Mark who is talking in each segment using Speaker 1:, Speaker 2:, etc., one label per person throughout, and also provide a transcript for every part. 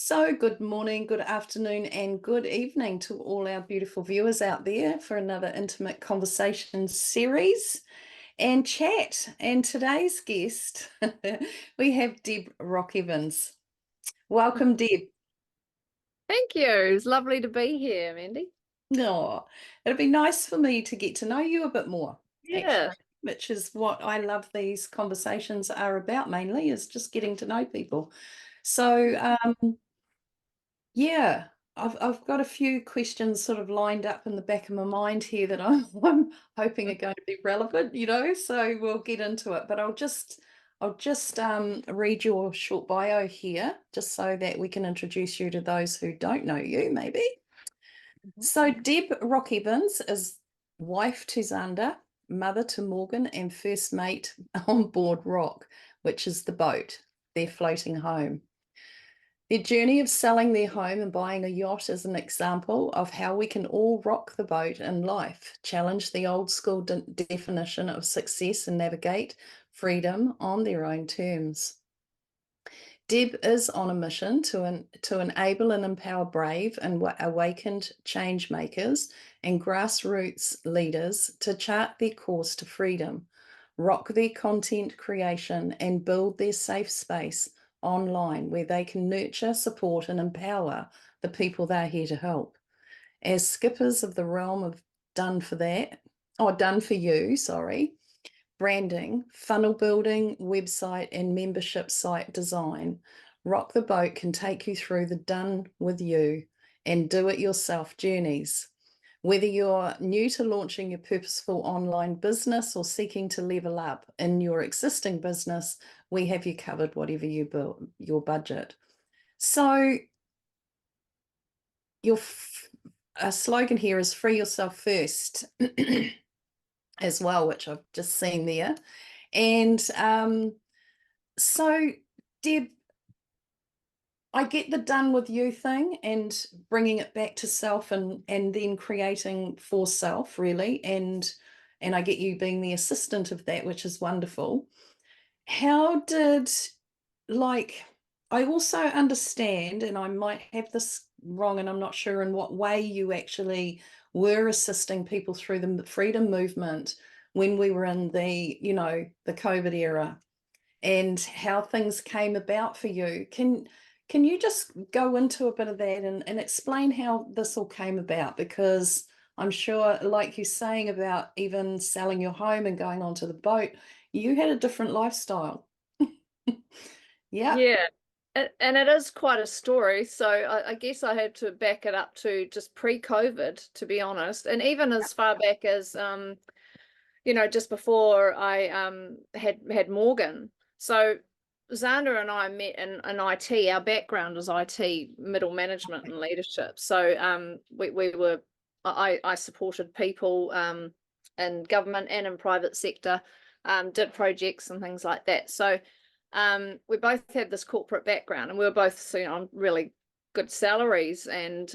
Speaker 1: So, good morning, good afternoon, and good evening to all our beautiful viewers out there for another intimate conversation series and chat. And today's guest, we have Deb Rock-Evans. Welcome, Deb.
Speaker 2: Thank you. It's lovely to be here, Mandy.
Speaker 1: No, it'd be nice for me to get to know you a bit more,
Speaker 2: Yeah.
Speaker 1: actually, which is what I love these conversations are about mainly, is just getting to know people. So, yeah, I've got a few questions sort of lined up in the back of my mind here that I'm hoping are going to be relevant, so we'll get into it. But I'll just read your short bio here, just so that we can introduce you to those who don't know you, maybe.
Speaker 2: Mhm.
Speaker 1: So Deb Rock-Evans is wife to Zanda, mother to Morgan, and first mate on board Rock, which is the boat, their floating home. Their journey of selling their home and buying a yacht is an example of how we can all rock the boat in life, challenge the old school definition of success, and navigate freedom on their own terms. Deb is on a mission to enable and empower brave and awakened change makers and grassroots leaders to chart their course to freedom, rock their content creation, and build their safe space online where they can nurture, support, and empower the people they're here to help. As skippers of the realm of done for that, or done for you, sorry, branding, funnel building, website, and membership site design, Rock the Boat can take you through the done with you and do it yourself journeys. Whether you're new to launching your purposeful online business or seeking to level up in your existing business, we have you covered, whatever you build, your budget. So your slogan here is free yourself first as well, which I've just seen there. And so, Deb, I get the done with you thing and bringing it back to self and then creating for self, really. And I get you being the assistant of that, which is wonderful. How did, like, I also understand, and I might have this wrong, and I'm not sure in what way you actually were assisting people through the freedom movement when we were in the COVID era and how things came about for you. Can you just go into a bit of that and explain how this all came about? Because I'm sure, like you're saying about even selling your home and going onto the boat, you had a different lifestyle. Yeah.
Speaker 2: Yeah. And it is quite a story. So I guess I had to back it up to just pre-COVID, to be honest. And even as far back as just before I had Morgan. So Zanda and I met in IT. Our background is IT, middle management and leadership. So I supported people in government and in private sector, did projects and things like that. So we both had this corporate background, and we were both on really good salaries and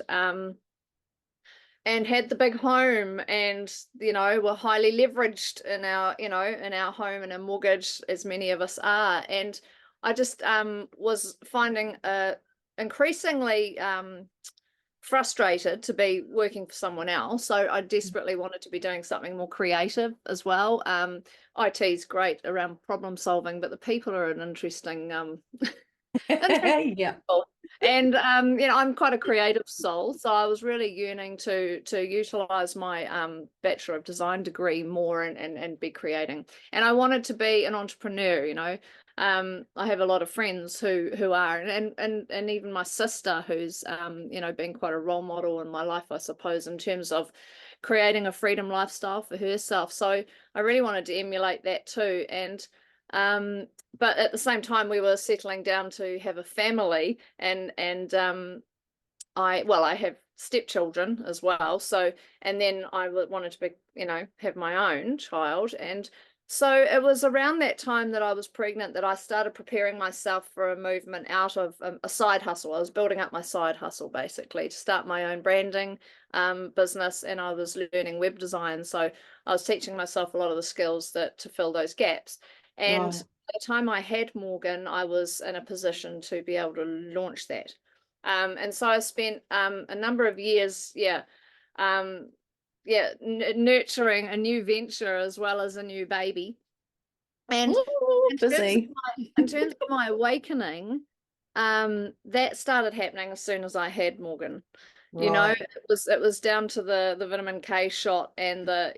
Speaker 2: had the big home, and were highly leveraged in our home and our mortgage, as many of us are. And I just was finding increasingly frustrated to be working for someone else. So I desperately wanted to be doing something more creative as well. IT is great around problem solving, but the people are an interesting interesting
Speaker 1: Yeah.
Speaker 2: people. And I'm quite a creative soul, so I was really yearning to utilize my Bachelor of Design degree more and be creating. And I wanted to be an entrepreneur. I have a lot of friends who are, and even my sister, who's been quite a role model in my life, I suppose, in terms of creating a freedom lifestyle for herself. So I really wanted to emulate that too. And but at the same time, we were settling down to have a family, and I have stepchildren as well. So, and then I wanted to be, have my own child. And so it was around that time that I was pregnant that I started preparing myself for a movement out of a side hustle. I was building up my side hustle basically to start my own branding business, and I was learning web design. So I was teaching myself a lot of the skills to fill those gaps. And
Speaker 1: Right.
Speaker 2: by the time I had Morgan, I was in a position to be able to launch that. And so I spent a number of years, nurturing a new venture as well as a new baby. And
Speaker 1: Ooh, busy.
Speaker 2: in terms of my awakening, that started happening as soon as I had Morgan. You know,
Speaker 1: Right.
Speaker 2: it was down to the vitamin K shot and the,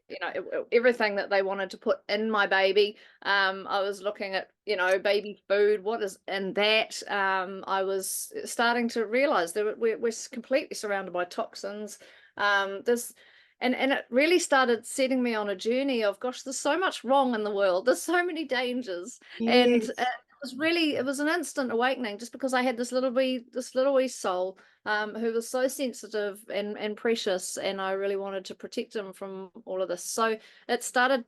Speaker 2: everything that they wanted to put in my baby. I was looking at, baby food, what is in that. I was starting to realize that we're completely surrounded by toxins. There's and it really started setting me on a journey of, gosh, there's so much wrong in the world. There's so many dangers. And
Speaker 1: Yes.
Speaker 2: it was an instant awakening, just because I had this little wee soul, who was so sensitive and precious, and I really wanted to protect him from all of this. So it started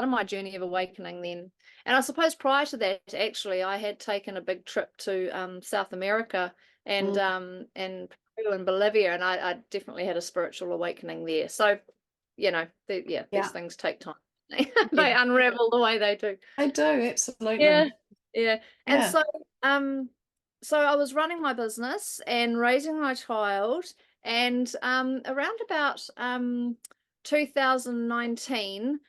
Speaker 2: my journey of awakening then. And I suppose prior to that, actually, I had taken a big trip to South America and
Speaker 1: Mm,
Speaker 2: Peru and Bolivia, and I definitely had a spiritual awakening there. So, these
Speaker 1: yeah.
Speaker 2: things take time.
Speaker 1: Yeah.
Speaker 2: They unravel the way they do.
Speaker 1: I do, absolutely.
Speaker 2: Yeah, yeah. And
Speaker 1: Yeah.
Speaker 2: so I was running my business and raising my child, and around about 2019,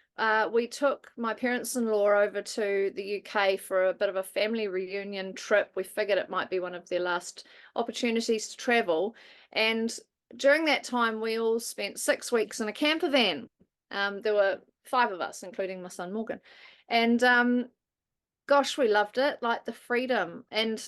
Speaker 2: we took my parents-in-law over to the UK for a bit of a family reunion trip. We figured it might be one of their last opportunities to travel, and during that time, we all spent 6 weeks in a camper van. There were 5 of us, including my son Morgan, and gosh, we loved it, like the freedom and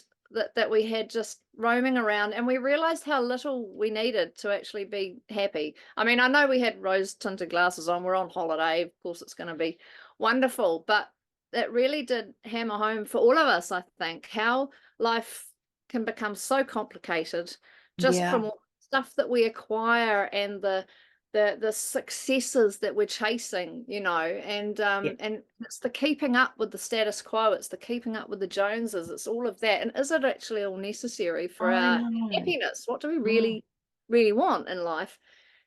Speaker 2: that we had just roaming around, and we realized how little we needed to actually be happy. I mean, I know we had rose tinted glasses on, we're on holiday, of course it's going to be wonderful, but it really did hammer home for all of us, I think, how life can become so complicated just
Speaker 1: Yeah.
Speaker 2: from all the stuff that we acquire and the successes that we're chasing,
Speaker 1: Yeah.
Speaker 2: and it's the keeping up with the status quo, it's the keeping up with the Joneses, it's all of that. And is it actually all necessary for
Speaker 1: I
Speaker 2: our
Speaker 1: know.
Speaker 2: happiness? What do we
Speaker 1: Mm,
Speaker 2: really want in life?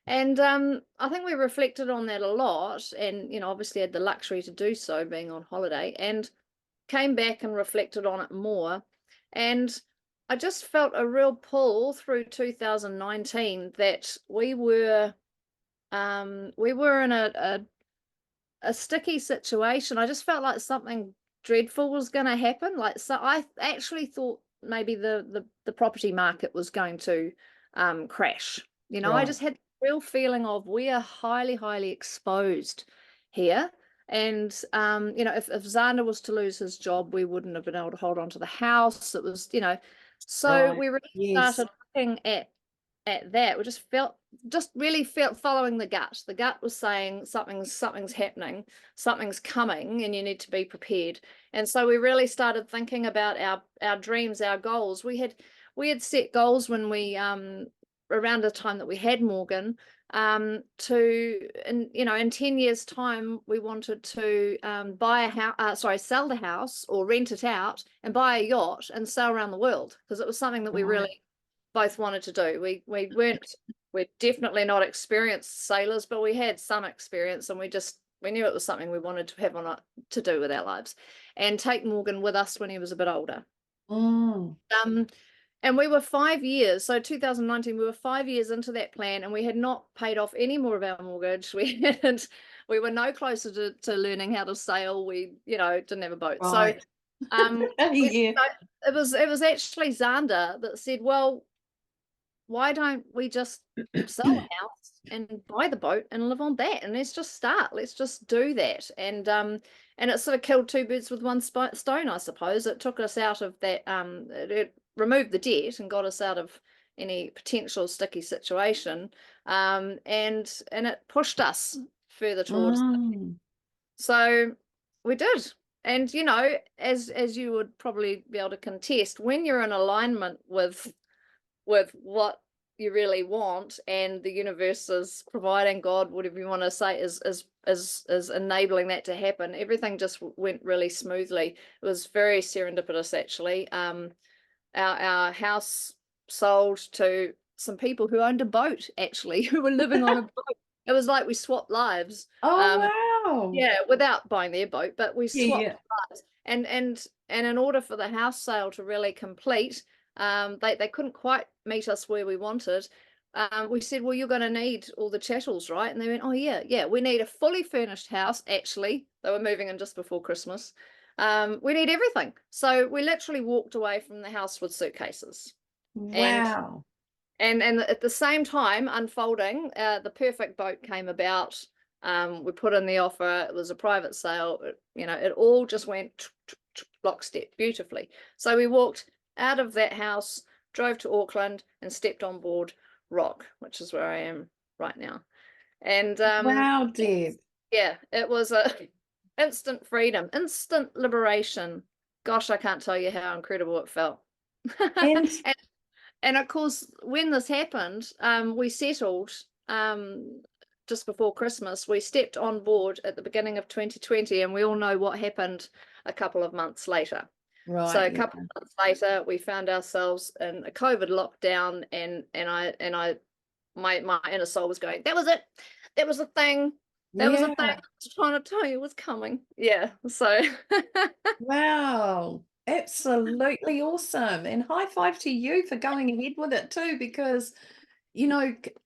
Speaker 2: And I think we reflected on that a lot, and obviously had the luxury to do so being on holiday, and came back and reflected on it more. And I just felt a real pull through 2019 that we were in a sticky situation. I just felt like something dreadful was going to happen. Like, so I actually thought maybe the property market was going to crash. I
Speaker 1: right.
Speaker 2: just had the real feeling of, we are highly, highly exposed here. And if Zanda was to lose his job, we wouldn't have been able to hold on to the house. It was, so
Speaker 1: Right.
Speaker 2: we really
Speaker 1: Yes.
Speaker 2: started looking at that. We just really felt following the gut. The gut was saying something's happening, something's coming, and you need to be prepared. And so we really started thinking about our dreams, our goals. We had set goals when we around the time that we had Morgan, in 10 years time we wanted to buy a house, sell the house or rent it out and buy a yacht and sail around the world, because it was something that we
Speaker 1: Right.
Speaker 2: really both wanted to do. We're definitely not experienced sailors, but we had some experience, and we knew it was something we wanted to have to do with our lives, and take Morgan with us when he was a bit older.
Speaker 1: Mm,
Speaker 2: Um, and we were 5 years, so 2019, we were 5 years into that plan, and we had not paid off any more of our mortgage. We were no closer to learning how to sail. We, didn't have a boat. So
Speaker 1: right.
Speaker 2: we,
Speaker 1: Yeah.
Speaker 2: it was actually Zanda that said, well, why don't we just sell the house and buy the boat and live on that, and let's just do that. And it sort of killed two birds with one stone, I suppose. It took us out of that, it removed the debt and got us out of any potential sticky situation, and it pushed us further towards.
Speaker 1: Mm,
Speaker 2: So we did. And as you would probably be able to contest, when you're in alignment with what you really want, and the universe is providing, God, whatever you want to say, is enabling that to happen, everything just went really smoothly. It was very serendipitous, actually. Our house sold to some people who owned a boat, actually, who were living on a boat. It was like we swapped lives.
Speaker 1: oh,
Speaker 2: um
Speaker 1: wow.
Speaker 2: yeah, without buying their boat, but we
Speaker 1: Yeah,
Speaker 2: swapped
Speaker 1: yeah.
Speaker 2: lives. And in order for the house sale to really complete, They couldn't quite meet us where we wanted. We said, well, you're going to need all the chattels, right? And they went, oh yeah, we need a fully furnished house. Actually, they were moving in just before Christmas. We need everything. So we literally walked away from the house with suitcases.
Speaker 1: Wow.
Speaker 2: And at the same time unfolding, the perfect boat came about. We put in the offer. It was a private sale. It all just went lockstep beautifully. So we walked out of that house, drove to Auckland, and stepped on board Rock, which is where I am right now. And
Speaker 1: Wow, Deb.
Speaker 2: yeah, it was a instant freedom, instant liberation. Gosh, I can't tell you how incredible it felt.
Speaker 1: And
Speaker 2: And of course, when this happened, we settled just before Christmas. We stepped on board at the beginning of 2020, and we all know what happened a couple of months later. So a
Speaker 1: right,
Speaker 2: couple of months later, we found ourselves in a COVID lockdown, and my inner soul was going, that was it. That was the thing. That was the thing I
Speaker 1: yeah.
Speaker 2: was trying to tell you was coming. Yeah. So
Speaker 1: Wow. Absolutely awesome. And high five to you for going ahead with it too, because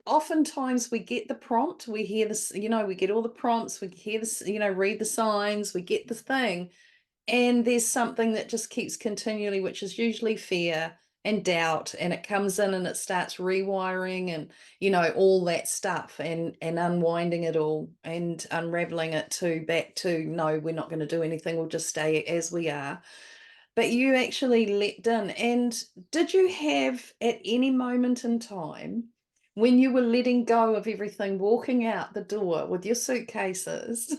Speaker 1: oftentimes we get the prompt, we hear this, we get all the prompts, we hear this, read the signs, we get the thing, and there's something that just keeps continually, which is usually fear and doubt, and it comes in and it starts rewiring and all that stuff, and unwinding it all and unraveling it to back to, no, we're not going to do anything, we'll just stay as we are. But you actually leapt in. And did you have at any moment in time when you were letting go of everything, walking out the door with your suitcases,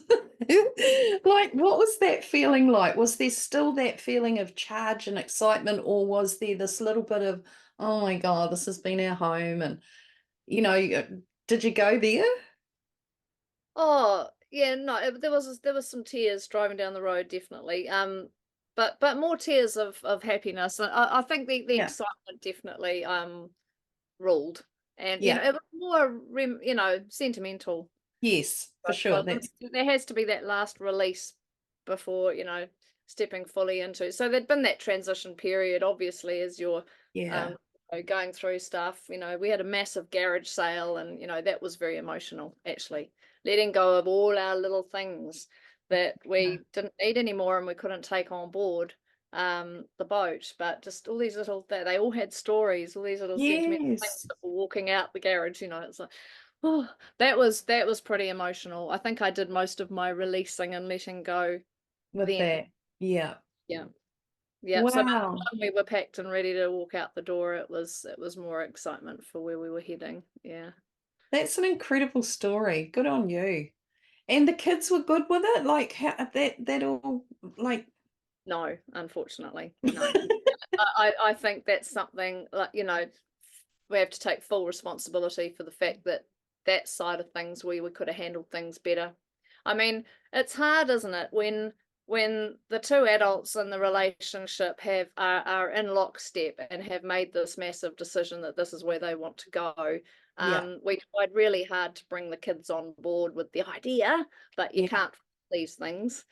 Speaker 1: like what was that feeling like? Was there still that feeling of charge and excitement, or was there this little bit of, oh my God, this has been our home? And, did you go there?
Speaker 2: oh yeah, no, there was some tears driving down the road, definitely. But more tears of happiness. I think the
Speaker 1: Yeah.
Speaker 2: excitement definitely ruled, and
Speaker 1: Yeah.
Speaker 2: it was more sentimental.
Speaker 1: Yes, for
Speaker 2: It
Speaker 1: sure.
Speaker 2: was.
Speaker 1: That's,
Speaker 2: There has to be that last release before stepping fully into. So there'd been that transition period, obviously, as you're
Speaker 1: yeah.
Speaker 2: going through stuff. We had a massive garage sale, and that was very emotional, actually, letting go of all our little things that
Speaker 1: Yeah.
Speaker 2: we didn't need anymore and we couldn't take on board the boat, but just all these little, they all had stories, all these little sentimental things
Speaker 1: Yes.
Speaker 2: that were walking out the garage. It's like, oh, that was pretty emotional. I think I did most of my releasing and letting go
Speaker 1: With
Speaker 2: then.
Speaker 1: that. Yeah.
Speaker 2: Yeah. Yeah, so by the
Speaker 1: Wow.
Speaker 2: time we were packed and ready to walk out the door, it was more excitement for where we were heading. Yeah.
Speaker 1: That's an incredible story. Good on you. And the kids were good with it? Like how that all like
Speaker 2: No, unfortunately, no. I think that's something like, we have to take full responsibility for the fact that that side of things we could have handled things better. I mean, it's hard, isn't it, when the two adults in the relationship are in lockstep and have made this massive decision that this is where they want to go.
Speaker 1: yeah,
Speaker 2: We tried really hard to bring the kids on board with the idea, but you
Speaker 1: yeah,
Speaker 2: can't these things.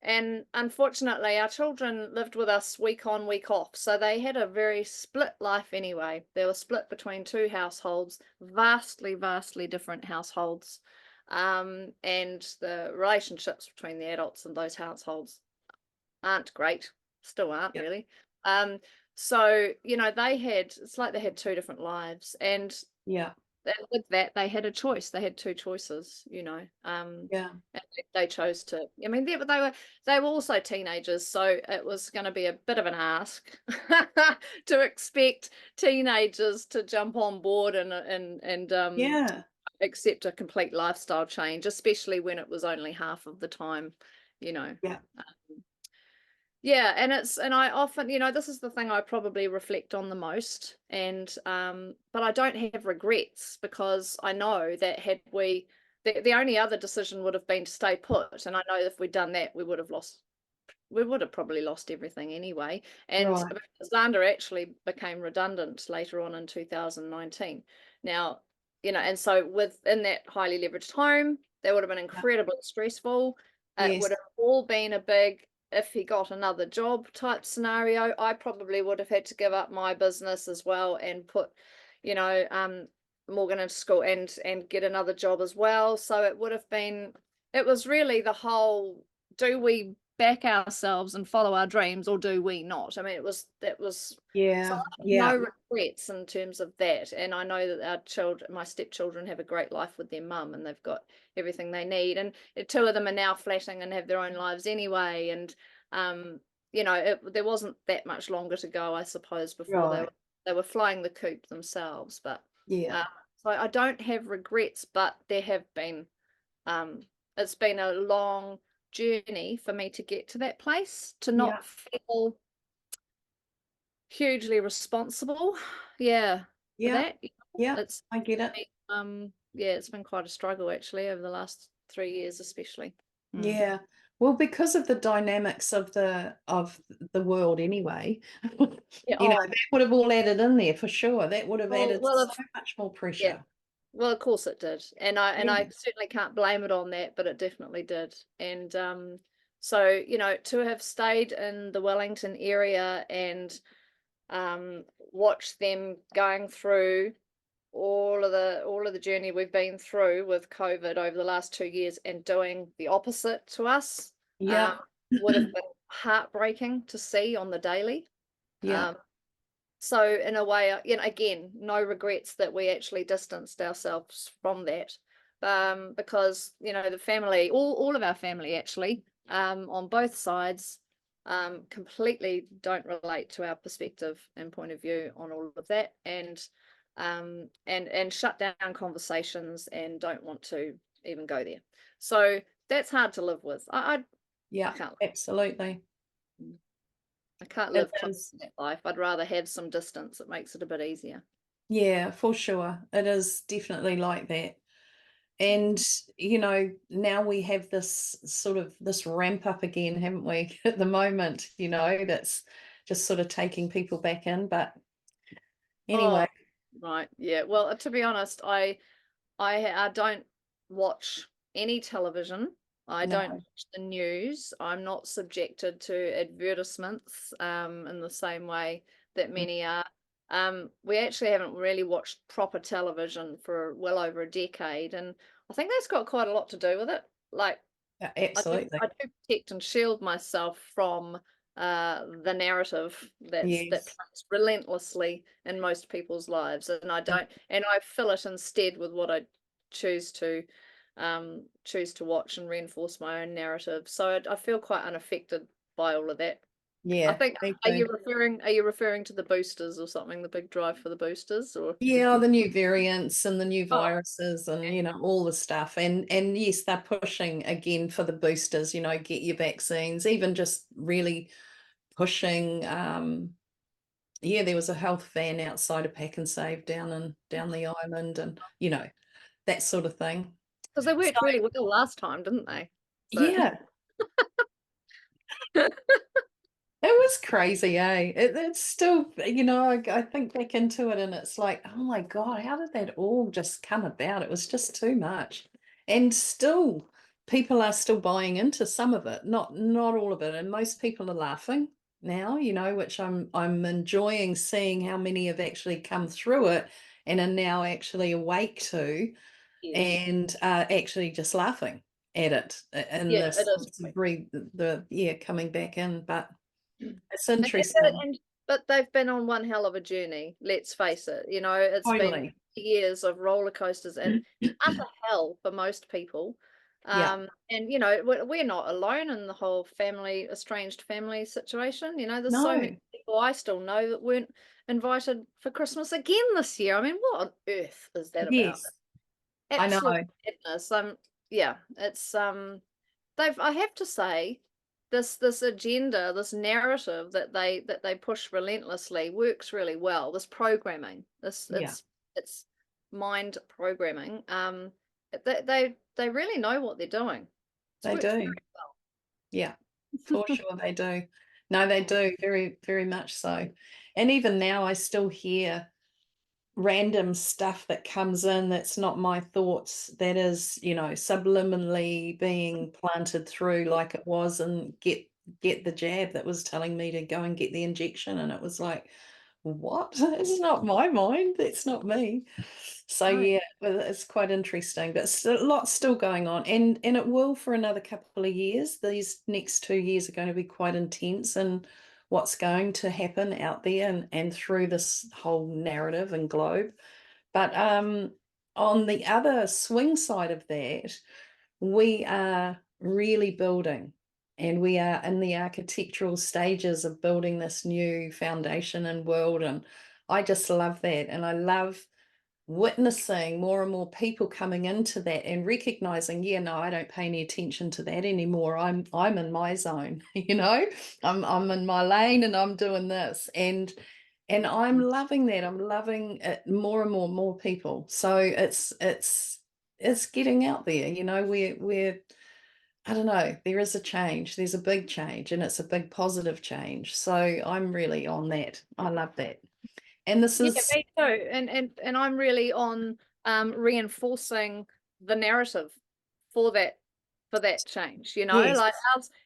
Speaker 2: And unfortunately, our children lived with us week on, week off. So they had a very split life anyway. They were split between two households, vastly, vastly different households. And the relationships between the adults in those households aren't great, still aren't
Speaker 1: yeah,
Speaker 2: really. So, it's like they had two different lives. And
Speaker 1: yeah,
Speaker 2: with that, they had a choice. They had two choices,
Speaker 1: yeah,
Speaker 2: and they chose to. I mean, they were also teenagers, so it was going to be a bit of an ask to expect teenagers to jump on board and
Speaker 1: yeah,
Speaker 2: accept a complete lifestyle change, especially when it was only half of the time, you know.
Speaker 1: yeah,
Speaker 2: Yeah, and I often, this is the thing I probably reflect on the most, and but I don't have regrets, because I know that had the only other decision would have been to stay put, and I know if we'd done that, we would have probably lost everything anyway. And
Speaker 1: right,
Speaker 2: Zanda actually became redundant later on in 2019. Now, and so within that highly leveraged home, that would have been
Speaker 1: yeah,
Speaker 2: incredibly stressful. It
Speaker 1: yes,
Speaker 2: would have all been a big if he got another job type scenario, I probably would have had to give up my business as well and put, you know, Morgan into school and get another job as well. So it would have been, it was really the whole, do we back ourselves and follow our dreams, or do we not? I mean, that was so I have no regrets in terms of that. And I know that our children, my stepchildren, have a great life with their mum, and they've got everything they need. And two of them are now flatting and have their own lives anyway. And you know, there wasn't that much longer to go, I suppose, before they were flying the coop themselves. But so I don't have regrets, but there have been it's been a long journey for me to get to that place, to not feel hugely responsible for that. It's,
Speaker 1: I get it.
Speaker 2: it's been quite a struggle actually over the last 3 years especially.
Speaker 1: Yeah, well, because of the dynamics of the world anyway. You know, that would have all added in there for sure. That would have added so much more pressure.
Speaker 2: Well, of course it did. And I certainly can't blame it on that, but it definitely did. And so, you know, to have stayed in the Wellington area and watch them going through all of the journey we've been through with COVID over the last 2 years and doing the opposite to us, would have been heartbreaking to see on the daily. So in a way, you know, again, no regrets that we actually distanced ourselves from that, because, you know, the family, all of our family actually, on both sides, completely don't relate to our perspective and point of view on all of that, and shut down conversations and don't want to even go there. So that's hard to live with. I can't.
Speaker 1: Absolutely.
Speaker 2: I can't live close to that life. I'd rather have some distance. It makes it a bit easier.
Speaker 1: Yeah, for sure. It is definitely like that. And, you know, now we have this sort of this ramp up again, haven't we, at the moment, you know, that's just sort of taking people back in. But anyway.
Speaker 2: Right. Yeah. Well, to be honest, I don't watch any television. I don't watch the news. I'm not subjected to advertisements in the same way that many are. We actually haven't really watched proper television for well over a decade, and I think that's got quite a lot to do with it. Like,
Speaker 1: absolutely,
Speaker 2: I do protect and shield myself from the narrative that plays relentlessly in most people's lives, and I fill it instead with what I choose to watch and reinforce my own narrative. So I feel quite unaffected by all of that. I think, are you referring to the boosters or something, the big drive for the boosters, or
Speaker 1: the new variants and the new viruses and you know, all the stuff, and yes, they're pushing again for the boosters, you know, get your vaccines, even just really pushing there was a health van outside of Pack and Save down the island, and you know, that sort of thing,
Speaker 2: because they worked really well last time, didn't they?
Speaker 1: Yeah. It was crazy, eh? It's still, you know, I think back into it and it's like, oh my God, how did that all just come about? It was just too much. And still, people are still buying into some of it, not all of it. And most people are laughing now, you know, which I'm enjoying seeing how many have actually come through it and are now actually awake to and actually just laughing at it. And coming back in, but it's interesting.
Speaker 2: But they've been on one hell of a journey, let's face it. You know, it's been years of roller coasters and utter hell for most people. And you know, we're not alone in the whole estranged family situation. You know, there's so many people I still know that weren't invited for Christmas again this year. I mean, what on earth is that about? Absolute madness. It's I have to say, this agenda, this narrative that they push relentlessly works really well. This programming, it's mind programming. They really know what they're doing.
Speaker 1: They do. Very well. Yeah, for sure they do. No, they do very, very much so. And even now, I still hear random stuff that comes in that's not my thoughts, that is, you know, subliminally being planted through like it was, and get get the jab that was telling me to go and get the injection, and it was like, what? It's not my mind. That's not me. So
Speaker 2: Right.
Speaker 1: yeah, well, it's quite interesting, but still, lots still going on, and it will for another couple of years. These next 2 years are going to be quite intense, and what's going to happen out there and through this whole narrative and globe. But on the other swing side of that, we are really building, and we are in the architectural stages of building this new foundation and world. And I just love that. And I love witnessing more and more people coming into that and recognizing, yeah, no, I don't pay any attention to that anymore. I'm in my zone, I'm in my lane and I'm doing this. And I'm loving that. I'm loving it, more and more people. So it's getting out there, we're I don't know, there is a change. There's a big change, and it's a big positive change. So I'm really on that. I love that. And this
Speaker 2: Yeah,
Speaker 1: is,
Speaker 2: me too. And I'm really on reinforcing the narrative for that change,
Speaker 1: yes,
Speaker 2: like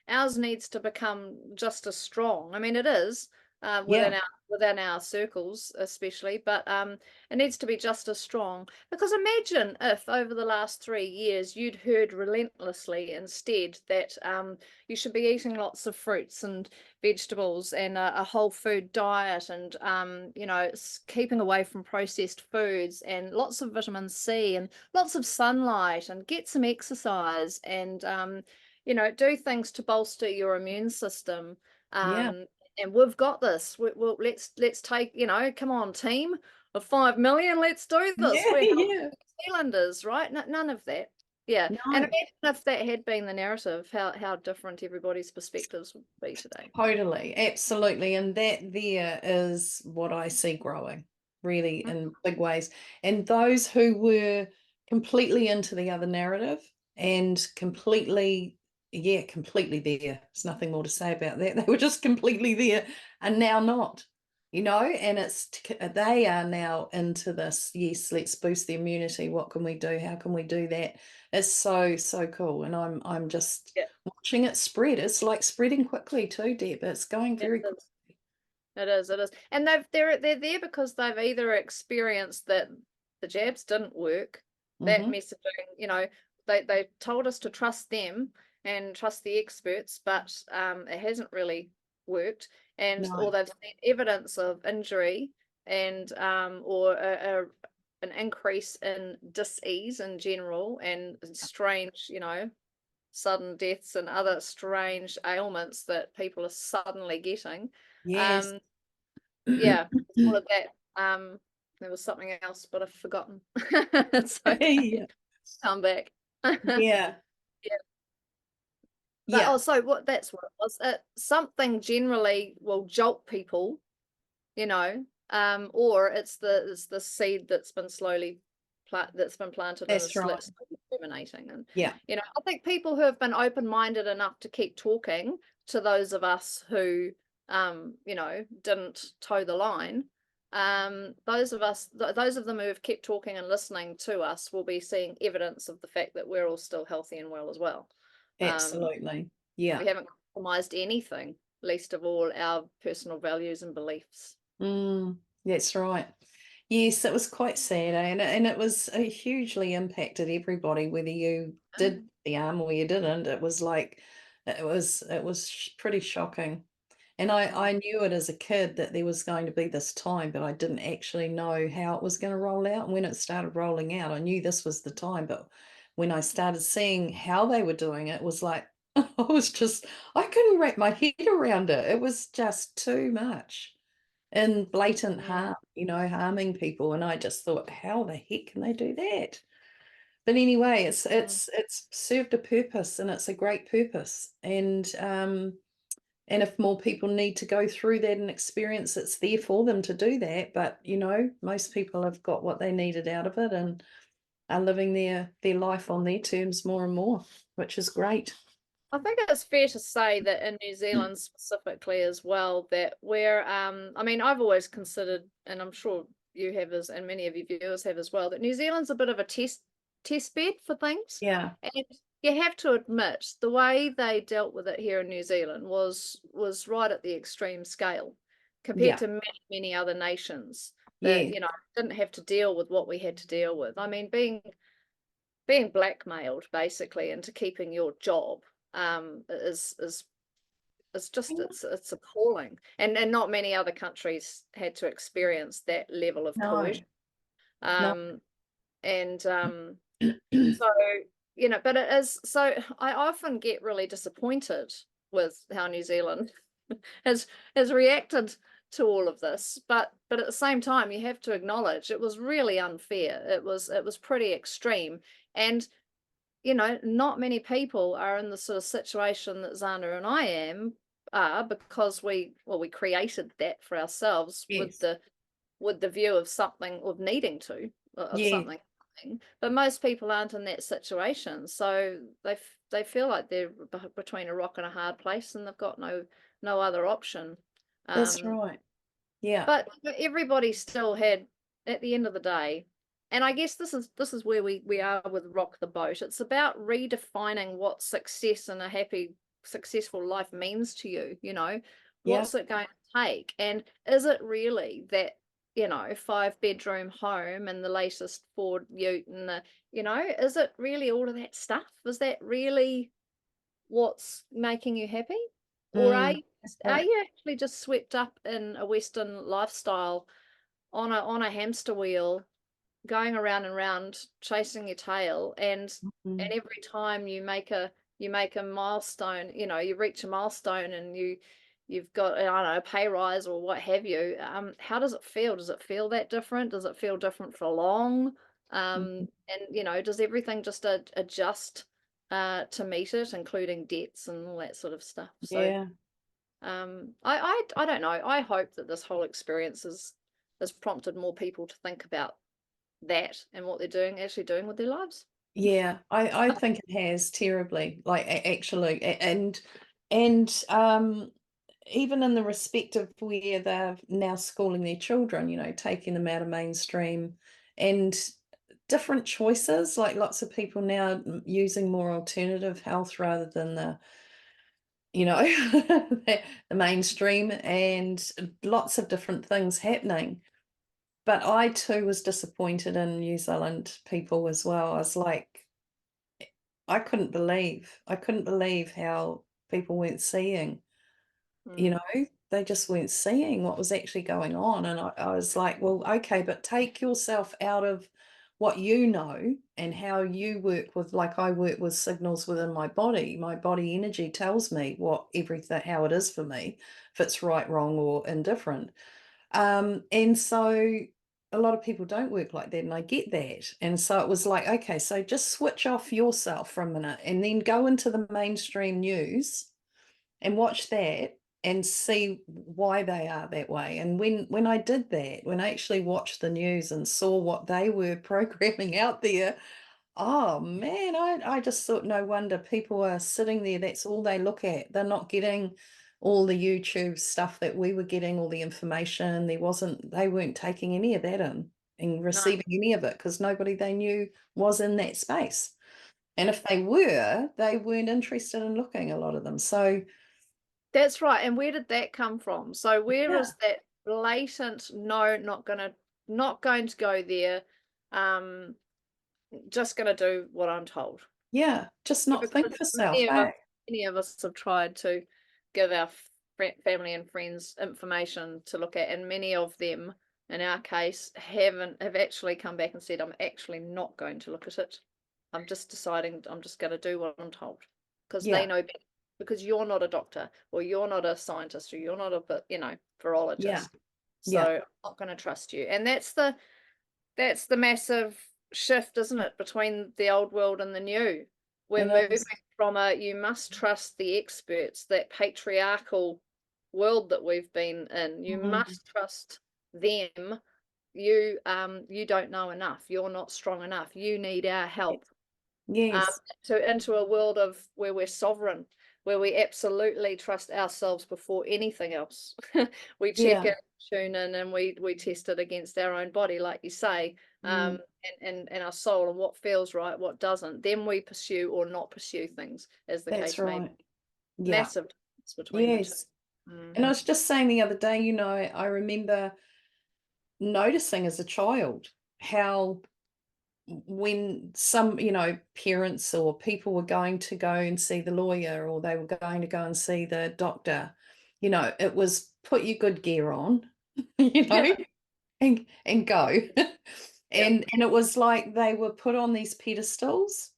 Speaker 2: ours needs to become just as strong. I mean, it is
Speaker 1: yeah,
Speaker 2: within our circles especially, but it needs to be just as strong, because imagine if over the last 3 years you'd heard relentlessly instead that you should be eating lots of fruits and vegetables and a whole food diet, and keeping away from processed foods and lots of vitamin C and lots of sunlight and get some exercise and do things to bolster your immune system.
Speaker 1: yeah,
Speaker 2: And we've got this. Let's take, come on, team of 5 million, let's do this.
Speaker 1: yeah,
Speaker 2: We're New
Speaker 1: yeah.
Speaker 2: Zealanders, right? None of that. Yeah. And
Speaker 1: No,
Speaker 2: imagine if that had been the narrative, how different everybody's perspectives would be today.
Speaker 1: totally, absolutely. And that there is what I see growing really in big ways. And those who were completely into the other narrative and completely, yeah, completely there. There's nothing more to say about that. They were just completely there and now not, and they are now into this. Yes, let's boost the immunity. What can we do? How can we do that? It's so cool. And I'm just
Speaker 2: Yeah.
Speaker 1: watching it spread. It's like spreading quickly too, Deb. It's going
Speaker 2: It
Speaker 1: very quickly.
Speaker 2: is. It is. And they're there because they've either experienced that the jabs didn't work, that
Speaker 1: Hmm.
Speaker 2: messaging, they told us to trust them and trust the experts, but it hasn't really worked, or
Speaker 1: No.
Speaker 2: they've seen evidence of injury and or an increase in dis-ease in general and strange, sudden deaths and other strange ailments that people are suddenly getting.
Speaker 1: Yes.
Speaker 2: Um, yeah, all of that. There was something else, but I've forgotten. It's okay.
Speaker 1: Yeah.
Speaker 2: Come back. Yeah.
Speaker 1: Yeah.
Speaker 2: But
Speaker 1: Yeah.
Speaker 2: also that's what it was. Something generally will jolt people, or it's the seed that's been planted and
Speaker 1: That's
Speaker 2: is
Speaker 1: right.
Speaker 2: slowly germinating. And
Speaker 1: Yeah.
Speaker 2: I think people who have been open-minded enough to keep talking to those of us who didn't toe the line, those of them who have kept talking and listening to us will be seeing evidence of the fact that we're all still healthy and well as well.
Speaker 1: Absolutely. Yeah.
Speaker 2: We haven't compromised anything, least of all our personal values and beliefs.
Speaker 1: That's right. Yes, it was quite sad, eh? And it was hugely impacted everybody, whether you did the arm or you didn't. It was like it was pretty shocking. And I knew it as a kid that there was going to be this time, but I didn't actually know how it was going to roll out. And when it started rolling out, I knew this was the time. But when I started seeing how they were doing it, it was like I couldn't wrap my head around it. It was just too much and blatant
Speaker 2: Mm.
Speaker 1: harm, harming people. And I just thought, how the heck can they do that? But anyway, it's
Speaker 2: Mm.
Speaker 1: it's it's served a purpose, and it's a great purpose. And if more people need to go through that and experience, it's there for them to do that. But most people have got what they needed out of it and are living their life on their terms more and more, which is great.
Speaker 2: I think it's fair to say that in New Zealand specifically as well, that I mean, I've always considered, and I'm sure you have as, and many of your viewers have as well, that New Zealand's a bit of a test bed for things.
Speaker 1: Yeah.
Speaker 2: And you have to admit the way they dealt with it here in New Zealand was right at the extreme scale compared
Speaker 1: Yeah.
Speaker 2: to many other nations that,
Speaker 1: Yeah.
Speaker 2: didn't have to deal with what we had to deal with. I mean, being blackmailed basically into keeping your job is just it's appalling. And not many other countries had to experience that level of
Speaker 1: No.
Speaker 2: coercion.
Speaker 1: No.
Speaker 2: Um, and So, but it is, so I often get really disappointed with how New Zealand has has reacted to all of this. But at the same time, you have to acknowledge it was really unfair. It was pretty extreme. And, not many people are in the sort of situation that Zana and I are because we created that for ourselves with
Speaker 1: Yes.
Speaker 2: the view of something, of needing to, of
Speaker 1: Yeah.
Speaker 2: something. But most people aren't in that situation, so they feel like they're between a rock and a hard place, and they've got no other option.
Speaker 1: That's
Speaker 2: Um,
Speaker 1: right. Yeah.
Speaker 2: but everybody still had, at the end of the day, and I guess this is where we are with Rock the Boat. It's about redefining what success and a happy, successful life means to you.
Speaker 1: Yeah.
Speaker 2: What's it going to take, and is it really that 5-bedroom home and the latest Ford Ute and is it really all of that stuff? Is that really what's making you happy? Or are
Speaker 1: Mm,
Speaker 2: you,
Speaker 1: that's
Speaker 2: are
Speaker 1: right.
Speaker 2: you actually just swept up in a Western lifestyle on a hamster wheel, going around and round, chasing your tail, and
Speaker 1: Mm,
Speaker 2: every time you make a milestone, you reach a milestone and you've got, I don't know, a pay rise or what have you. How does it feel? Does it feel that different? Does it feel different for long?
Speaker 1: mm,
Speaker 2: And does everything just adjust to meet it, including debts and all that sort of stuff? So
Speaker 1: yeah.
Speaker 2: I don't know. I hope that this whole experience has prompted more people to think about that and what they're actually doing with their lives.
Speaker 1: Yeah, I think it has terribly, like actually, and even in the respect of where they're now schooling their children, taking them out of mainstream and different choices, like lots of people now using more alternative health rather than the mainstream, and lots of different things happening. But I too was disappointed in New Zealand people as well. I was like, I couldn't believe how people weren't seeing, you
Speaker 2: Mm,
Speaker 1: know, they just weren't seeing what was actually going on. And I was like, well, okay, but take yourself out of what you know and how you work with, like I work with signals within my body. My body energy tells me what everything, how it is for me, if it's right, wrong, or indifferent. And so a lot of people don't work like that, and I get that. And so it was like, okay, so just switch off yourself for a minute and then go into the mainstream news and watch that and see why they are that way. And when I did that, when I actually watched the news and saw what they were programming out there, oh man, I just thought no wonder people are sitting there. That's all they look at. They're not getting all the YouTube stuff that we were getting, all the information. They weren't taking any of that in and
Speaker 2: no,
Speaker 1: receiving any of it because nobody they knew was in that space. And if they were, they weren't interested in looking, a lot of them. So
Speaker 2: that's right. And where did that come from? So where
Speaker 1: yeah,
Speaker 2: is that blatant no, not going to go there, um, just gonna do what I'm told?
Speaker 1: yeah, just not think
Speaker 2: Because
Speaker 1: for self, hey?
Speaker 2: many of us have tried to give our family and friends information to look at, and many of them, in our case, have actually come back and said, "I'm actually not going to look at it. I'm just deciding I'm just going to do what I'm told because they
Speaker 1: Yeah,
Speaker 2: know better. Because you're not a doctor, or you're not a scientist, or you're not a
Speaker 1: yeah,
Speaker 2: virologist. So
Speaker 1: yeah.
Speaker 2: I'm not going to trust you." And that's the massive shift, isn't it, between the old world and the new? We're
Speaker 1: It
Speaker 2: moving
Speaker 1: is.
Speaker 2: from a you must trust the experts, that patriarchal world that we've been in. You
Speaker 1: Mhm.
Speaker 2: must trust them. You don't know enough. You're not strong enough. You need our help. Um,
Speaker 1: Yes.
Speaker 2: into a world of where we're sovereign, where we absolutely trust ourselves before anything else. We check
Speaker 1: Yeah.
Speaker 2: it, tune in, and we test it against our own body, like you say.
Speaker 1: Mm,
Speaker 2: and our soul and what feels right, what doesn't, then we pursue or not pursue things, as the
Speaker 1: that's
Speaker 2: case may be.
Speaker 1: right. Yeah.
Speaker 2: Massive difference between the two.
Speaker 1: Yes.
Speaker 2: Mm.
Speaker 1: And I was just saying the other day, I remember noticing as a child how when some, parents or people were going to go and see the lawyer or they were going to go and see the doctor, it was put your good gear on, you know,
Speaker 2: Yeah,
Speaker 1: and go.
Speaker 2: yeah,
Speaker 1: And it was like they were put on these pedestals.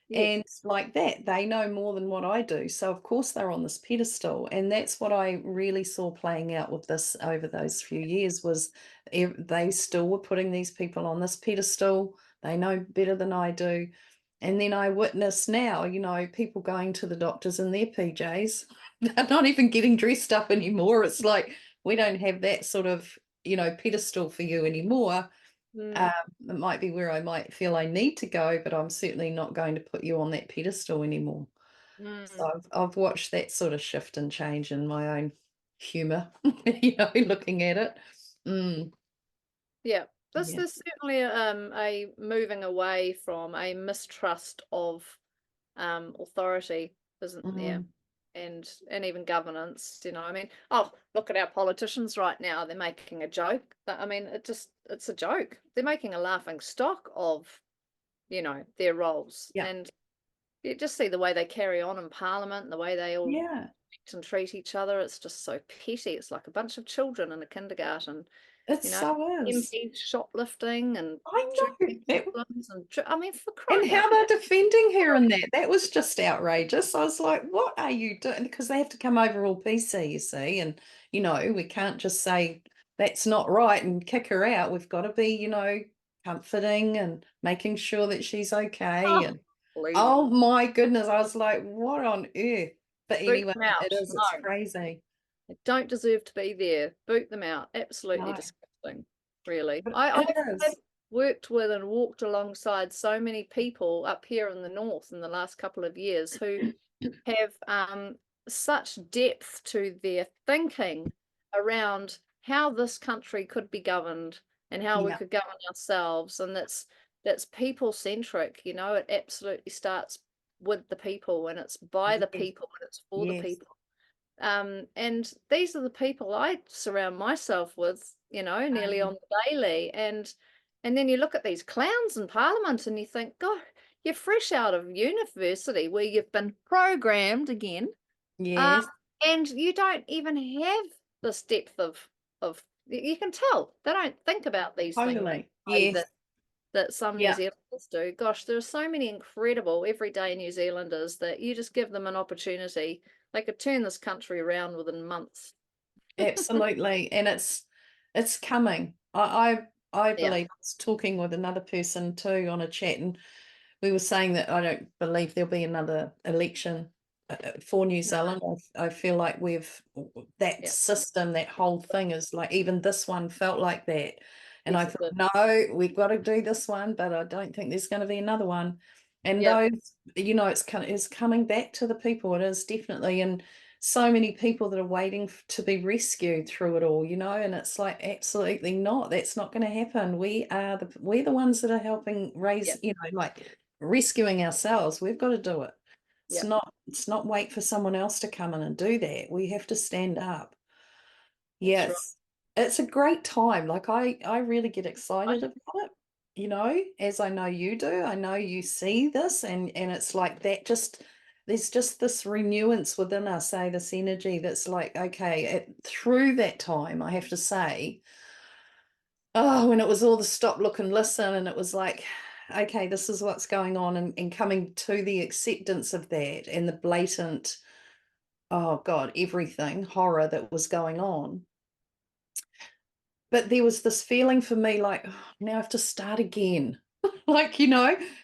Speaker 2: yes.
Speaker 1: And like that, they know more than what I do. So, of course, they're on this pedestal. And that's what I really saw playing out with this over those few years was they still were putting these people on this pedestal. They know better than I do. And then I witness now, people going to the doctors in their PJs. They're not even getting dressed up anymore. It's like, we don't have that sort of, pedestal for you anymore.
Speaker 2: Mm,
Speaker 1: It might be where I might feel I need to go, but I'm certainly not going to put you on that pedestal anymore. So
Speaker 2: mm.
Speaker 1: I've watched that sort of shift and change in my own humor, looking at it. Mm,
Speaker 2: Yeah,
Speaker 1: yeah.
Speaker 2: there's certainly a moving away from a mistrust of authority, isn't there?
Speaker 1: Mm,
Speaker 2: And even governance, I mean, oh, look at our politicians right now. They're making a joke. I mean, it's a joke. They're making a laughing stock of, their roles.
Speaker 1: yeah.
Speaker 2: And you just see the way they carry on in Parliament, the way they all
Speaker 1: Yeah.
Speaker 2: act and treat each other. It's just so petty. It's like a bunch of children in a kindergarten,
Speaker 1: It
Speaker 2: you know,
Speaker 1: so is.
Speaker 2: MPs shoplifting and
Speaker 1: I know.
Speaker 2: drinking problems I mean, for
Speaker 1: And
Speaker 2: crying out
Speaker 1: how they're defending her in that was just outrageous. I was like, what are you doing? Because they have to come over all PC, you see. And, we can't just say that's not right and kick her out. We've got to be, comforting and making sure that she's okay.
Speaker 2: oh,
Speaker 1: And
Speaker 2: please.
Speaker 1: oh my goodness, I was like, what on earth? But
Speaker 2: Boot
Speaker 1: anyway,
Speaker 2: them out.
Speaker 1: it's
Speaker 2: No,
Speaker 1: crazy.
Speaker 2: they don't deserve to be there. Boot them out. Absolutely
Speaker 1: No,
Speaker 2: disgusting, really.
Speaker 1: but
Speaker 2: I
Speaker 1: it
Speaker 2: have
Speaker 1: is.
Speaker 2: worked with and walked alongside so many people up here in the north in the last couple of years who have such depth to their thinking around how this country could be governed and how we
Speaker 1: Yeah.
Speaker 2: could govern ourselves. And that's people centric, it absolutely starts with the people and it's by the
Speaker 1: Yes.
Speaker 2: people and it's for the
Speaker 1: Yes.
Speaker 2: people. And these are the people I surround myself with, nearly on the daily. And then you look at these clowns in Parliament and you think, God, you're fresh out of university where you've been programmed again, um,
Speaker 1: Yes.
Speaker 2: and you don't even have this depth of you can tell they don't think about these things in
Speaker 1: Totally.
Speaker 2: the way
Speaker 1: Yes.
Speaker 2: that some New
Speaker 1: Yeah.
Speaker 2: Zealanders do. Gosh, there are so many incredible everyday New Zealanders that you just give them an opportunity, they could turn this country around within months.
Speaker 1: Absolutely. And it's coming. I
Speaker 2: Yeah,
Speaker 1: believe I was talking with another person too on a chat, and we were saying that I don't believe there'll be another election for New
Speaker 2: no,
Speaker 1: Zealand. I feel like that
Speaker 2: yeah,
Speaker 1: system, that whole thing is like, even this one felt like that. And I
Speaker 2: yes, it
Speaker 1: thought,
Speaker 2: did.
Speaker 1: no, we've got to do this one, but I don't think there's going to be another one. And
Speaker 2: Yeah,
Speaker 1: those, it's coming back to the people. It is definitely. And so many people that are waiting to be rescued through it all, and it's like, absolutely not. That's not going to happen. We're the ones that are helping
Speaker 2: yeah,
Speaker 1: raise, like rescuing ourselves. We've got to do it. It's
Speaker 2: yeah,
Speaker 1: not it's not wait for someone else to come in and do that. We have to stand up.
Speaker 2: that's right.
Speaker 1: Yes. It's a great time. Like I really get
Speaker 2: I,
Speaker 1: excited about it, as I know you do. I know you see this, and it's like that, just there's just this renewance within us, this energy that's like, okay, through that time, I have to say, oh, when it was all the stop, look and listen, and it was like, okay, this is what's going on, and coming to the acceptance of that and the blatant, oh God, everything horror that was going on. But there was this feeling for me like, oh, now I have to start again. Like,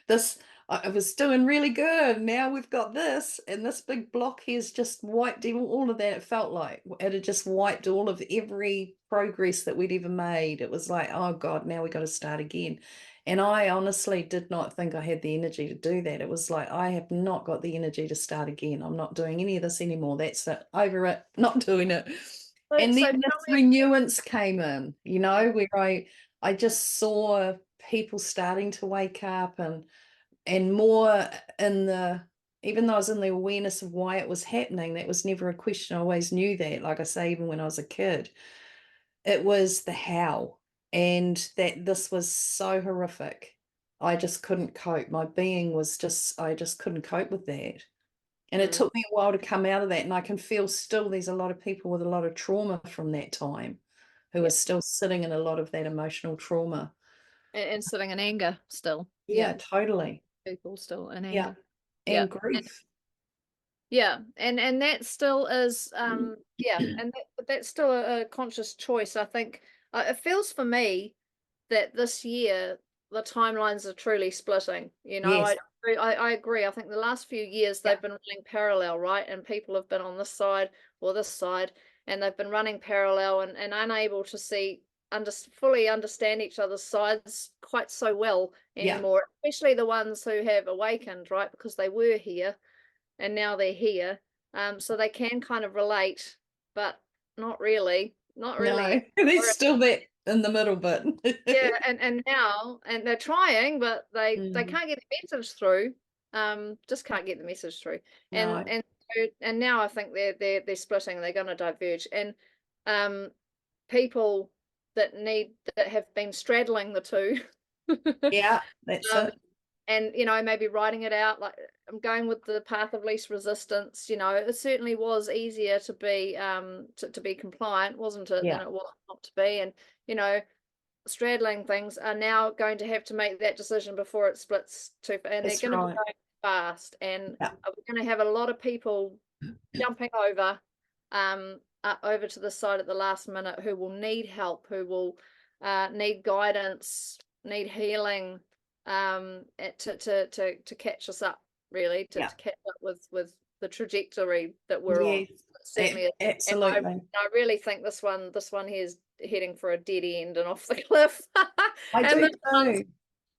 Speaker 1: this, I was doing really good. Now we've got this, and this big block has just wiped all of that. It felt like it had just wiped all of every progress that we'd ever made. It was like, oh God, now we got to start again. And I honestly did not think I had the energy to do that. It was like, I have not got the energy to start again. I'm not doing any of this anymore. That's it. Over it. Not doing it. And then
Speaker 2: so
Speaker 1: this
Speaker 2: tell me,
Speaker 1: renewance came in, where I just saw people starting to wake up, and more in the, even though I was in the awareness of why it was happening, that was never a question. I always knew that, like I say, even when I was a kid, it was the how, and that this was so horrific. I just couldn't cope. My being was just, I just couldn't cope with that. And it
Speaker 2: Mm.
Speaker 1: took me a while to come out of that. And I can feel still there's a lot of people with a lot of trauma from that time who are
Speaker 2: Yeah.
Speaker 1: still sitting in a lot of that emotional trauma.
Speaker 2: And sitting in anger still.
Speaker 1: Yeah,
Speaker 2: Yeah.
Speaker 1: totally.
Speaker 2: People still in
Speaker 1: Yeah.
Speaker 2: anger. Yeah.
Speaker 1: And grief.
Speaker 2: Yeah, and that still is yeah, and that's still a conscious choice. I think it feels for me that this year the timelines are truly splitting. You know,
Speaker 1: Yes.
Speaker 2: I agree. I think the last few years
Speaker 1: Yeah.
Speaker 2: they've been running parallel, right? And people have been on this side or this side, and they've been running parallel and unable to see fully understand each other's sides quite so well
Speaker 1: Yeah.
Speaker 2: anymore, especially the ones who have awakened, right? Because they were here and now they're here. So they can kind of relate, but not really, not really.
Speaker 1: No, there's still that in the middle bit.
Speaker 2: Yeah, and now and they're trying, but they
Speaker 1: Mm,
Speaker 2: can't get the message through. Just can't get the message through.
Speaker 1: no.
Speaker 2: And now I think they're splitting. They're going to diverge. And um, people that have been straddling the two.
Speaker 1: Yeah, that's
Speaker 2: um,
Speaker 1: it.
Speaker 2: and you know, maybe writing it out, like I'm going with the path of least resistance. You know, it certainly was easier to be to be compliant, wasn't it, than
Speaker 1: Yeah,
Speaker 2: it was not to be. And you know, straddling things are now going to have to make that decision before it splits too far, and they're
Speaker 1: that's
Speaker 2: going to be
Speaker 1: right.
Speaker 2: going fast, and
Speaker 1: Yeah,
Speaker 2: we're going to have a lot of people jumping over to the side at the last minute who will need help, who will need guidance, need healing, to catch us up, really,
Speaker 1: yeah.
Speaker 2: to catch up with the trajectory that we're on.
Speaker 1: Yes,
Speaker 2: Certainly, and
Speaker 1: absolutely.
Speaker 2: I really think this one here is heading for a dead end and off the cliff.
Speaker 1: I
Speaker 2: And
Speaker 1: do
Speaker 2: this one's
Speaker 1: too.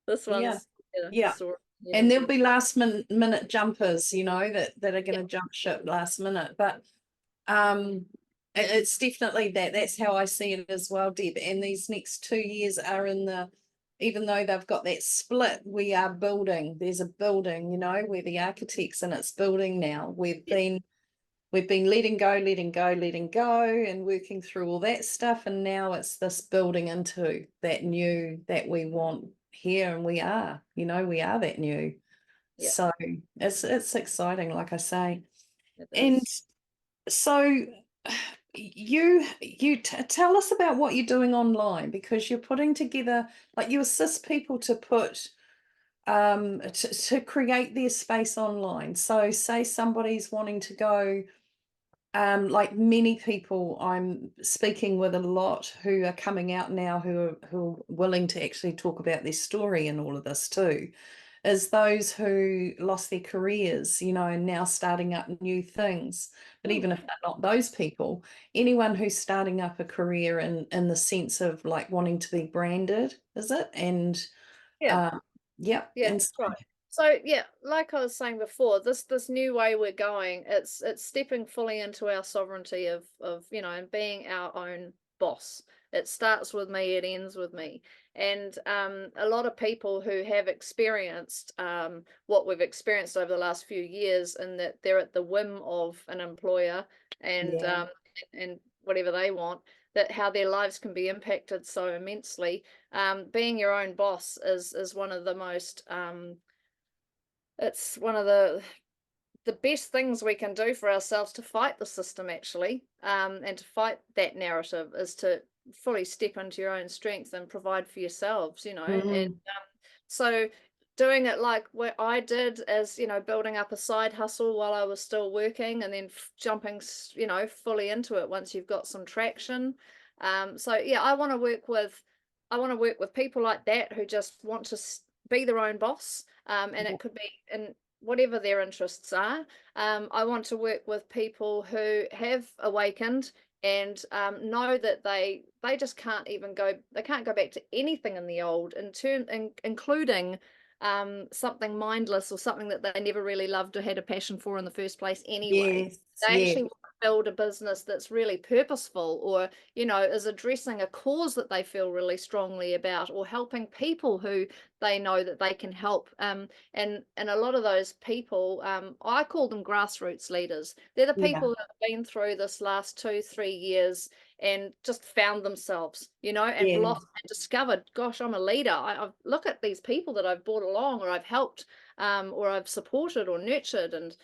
Speaker 2: this
Speaker 1: Yeah,
Speaker 2: one's yeah,
Speaker 1: yeah.
Speaker 2: sort of
Speaker 1: And
Speaker 2: heading
Speaker 1: there'll
Speaker 2: for.
Speaker 1: be last minute jumpers, that are going
Speaker 2: Yeah,
Speaker 1: to jump ship last minute. But um, it's definitely that. That's how I see it as well, Deb. And these next 2 years are in the, even though they've got that split, we are building. There's a building, we're the architects, and it's building now. We've been letting go, letting go, letting go, and working through all that stuff. And now it's this building into that new that we want here. And we are that new.
Speaker 2: yeah,
Speaker 1: So it's exciting, like I say.
Speaker 2: it
Speaker 1: And
Speaker 2: is.
Speaker 1: so you tell us about what you're doing online, because you're putting together, like, you assist people to put to create their space online. So say somebody's wanting to go, like many people I'm speaking with a lot who are coming out now, who are willing to actually talk about their story and all of this too, is those who lost their careers, and now starting up new things. But
Speaker 2: Hmm.
Speaker 1: even if they're not those people, anyone who's starting up a career in the sense of like wanting to be branded, is it? And
Speaker 2: Yeah.
Speaker 1: yeah,
Speaker 2: Yeah,
Speaker 1: and
Speaker 2: that's right. So yeah, like I was saying before, this new way we're going, it's stepping fully into our sovereignty of and being our own boss. It starts with me, it ends with me. And a lot of people who have experienced what we've experienced over the last few years, and that they're at the whim of an employer and
Speaker 1: yeah,
Speaker 2: and whatever they want, that how their lives can be impacted so immensely. Being your own boss is one of the most it's one of the best things we can do for ourselves to fight the system, actually, and to fight that narrative, is to fully step into your own strength and provide for yourselves, and
Speaker 1: mm,
Speaker 2: so doing it like what I did, as building up a side hustle while I was still working, and then jumping fully into it once you've got some traction. So yeah, I want to work with people like that who just want to be their own boss, and
Speaker 1: yeah,
Speaker 2: it could be in whatever their interests are. I want to work with people who have awakened and know that they just can't even go, they can't go back to anything in the old, including something mindless or something that they never really loved or had a passion for in the first place anyway.
Speaker 1: yes,
Speaker 2: They
Speaker 1: yes,
Speaker 2: actually want build a business that's really purposeful, or is addressing a cause that they feel really strongly about, or helping people who they know that they can help. And a lot of those people, I call them grassroots leaders. They're the
Speaker 1: Yeah.
Speaker 2: people that have been through this last 2-3 years and just found themselves, and
Speaker 1: Yeah.
Speaker 2: lost and discovered, gosh, I'm a leader. I've look at these people that I've brought along, or I've helped, or I've supported or nurtured, and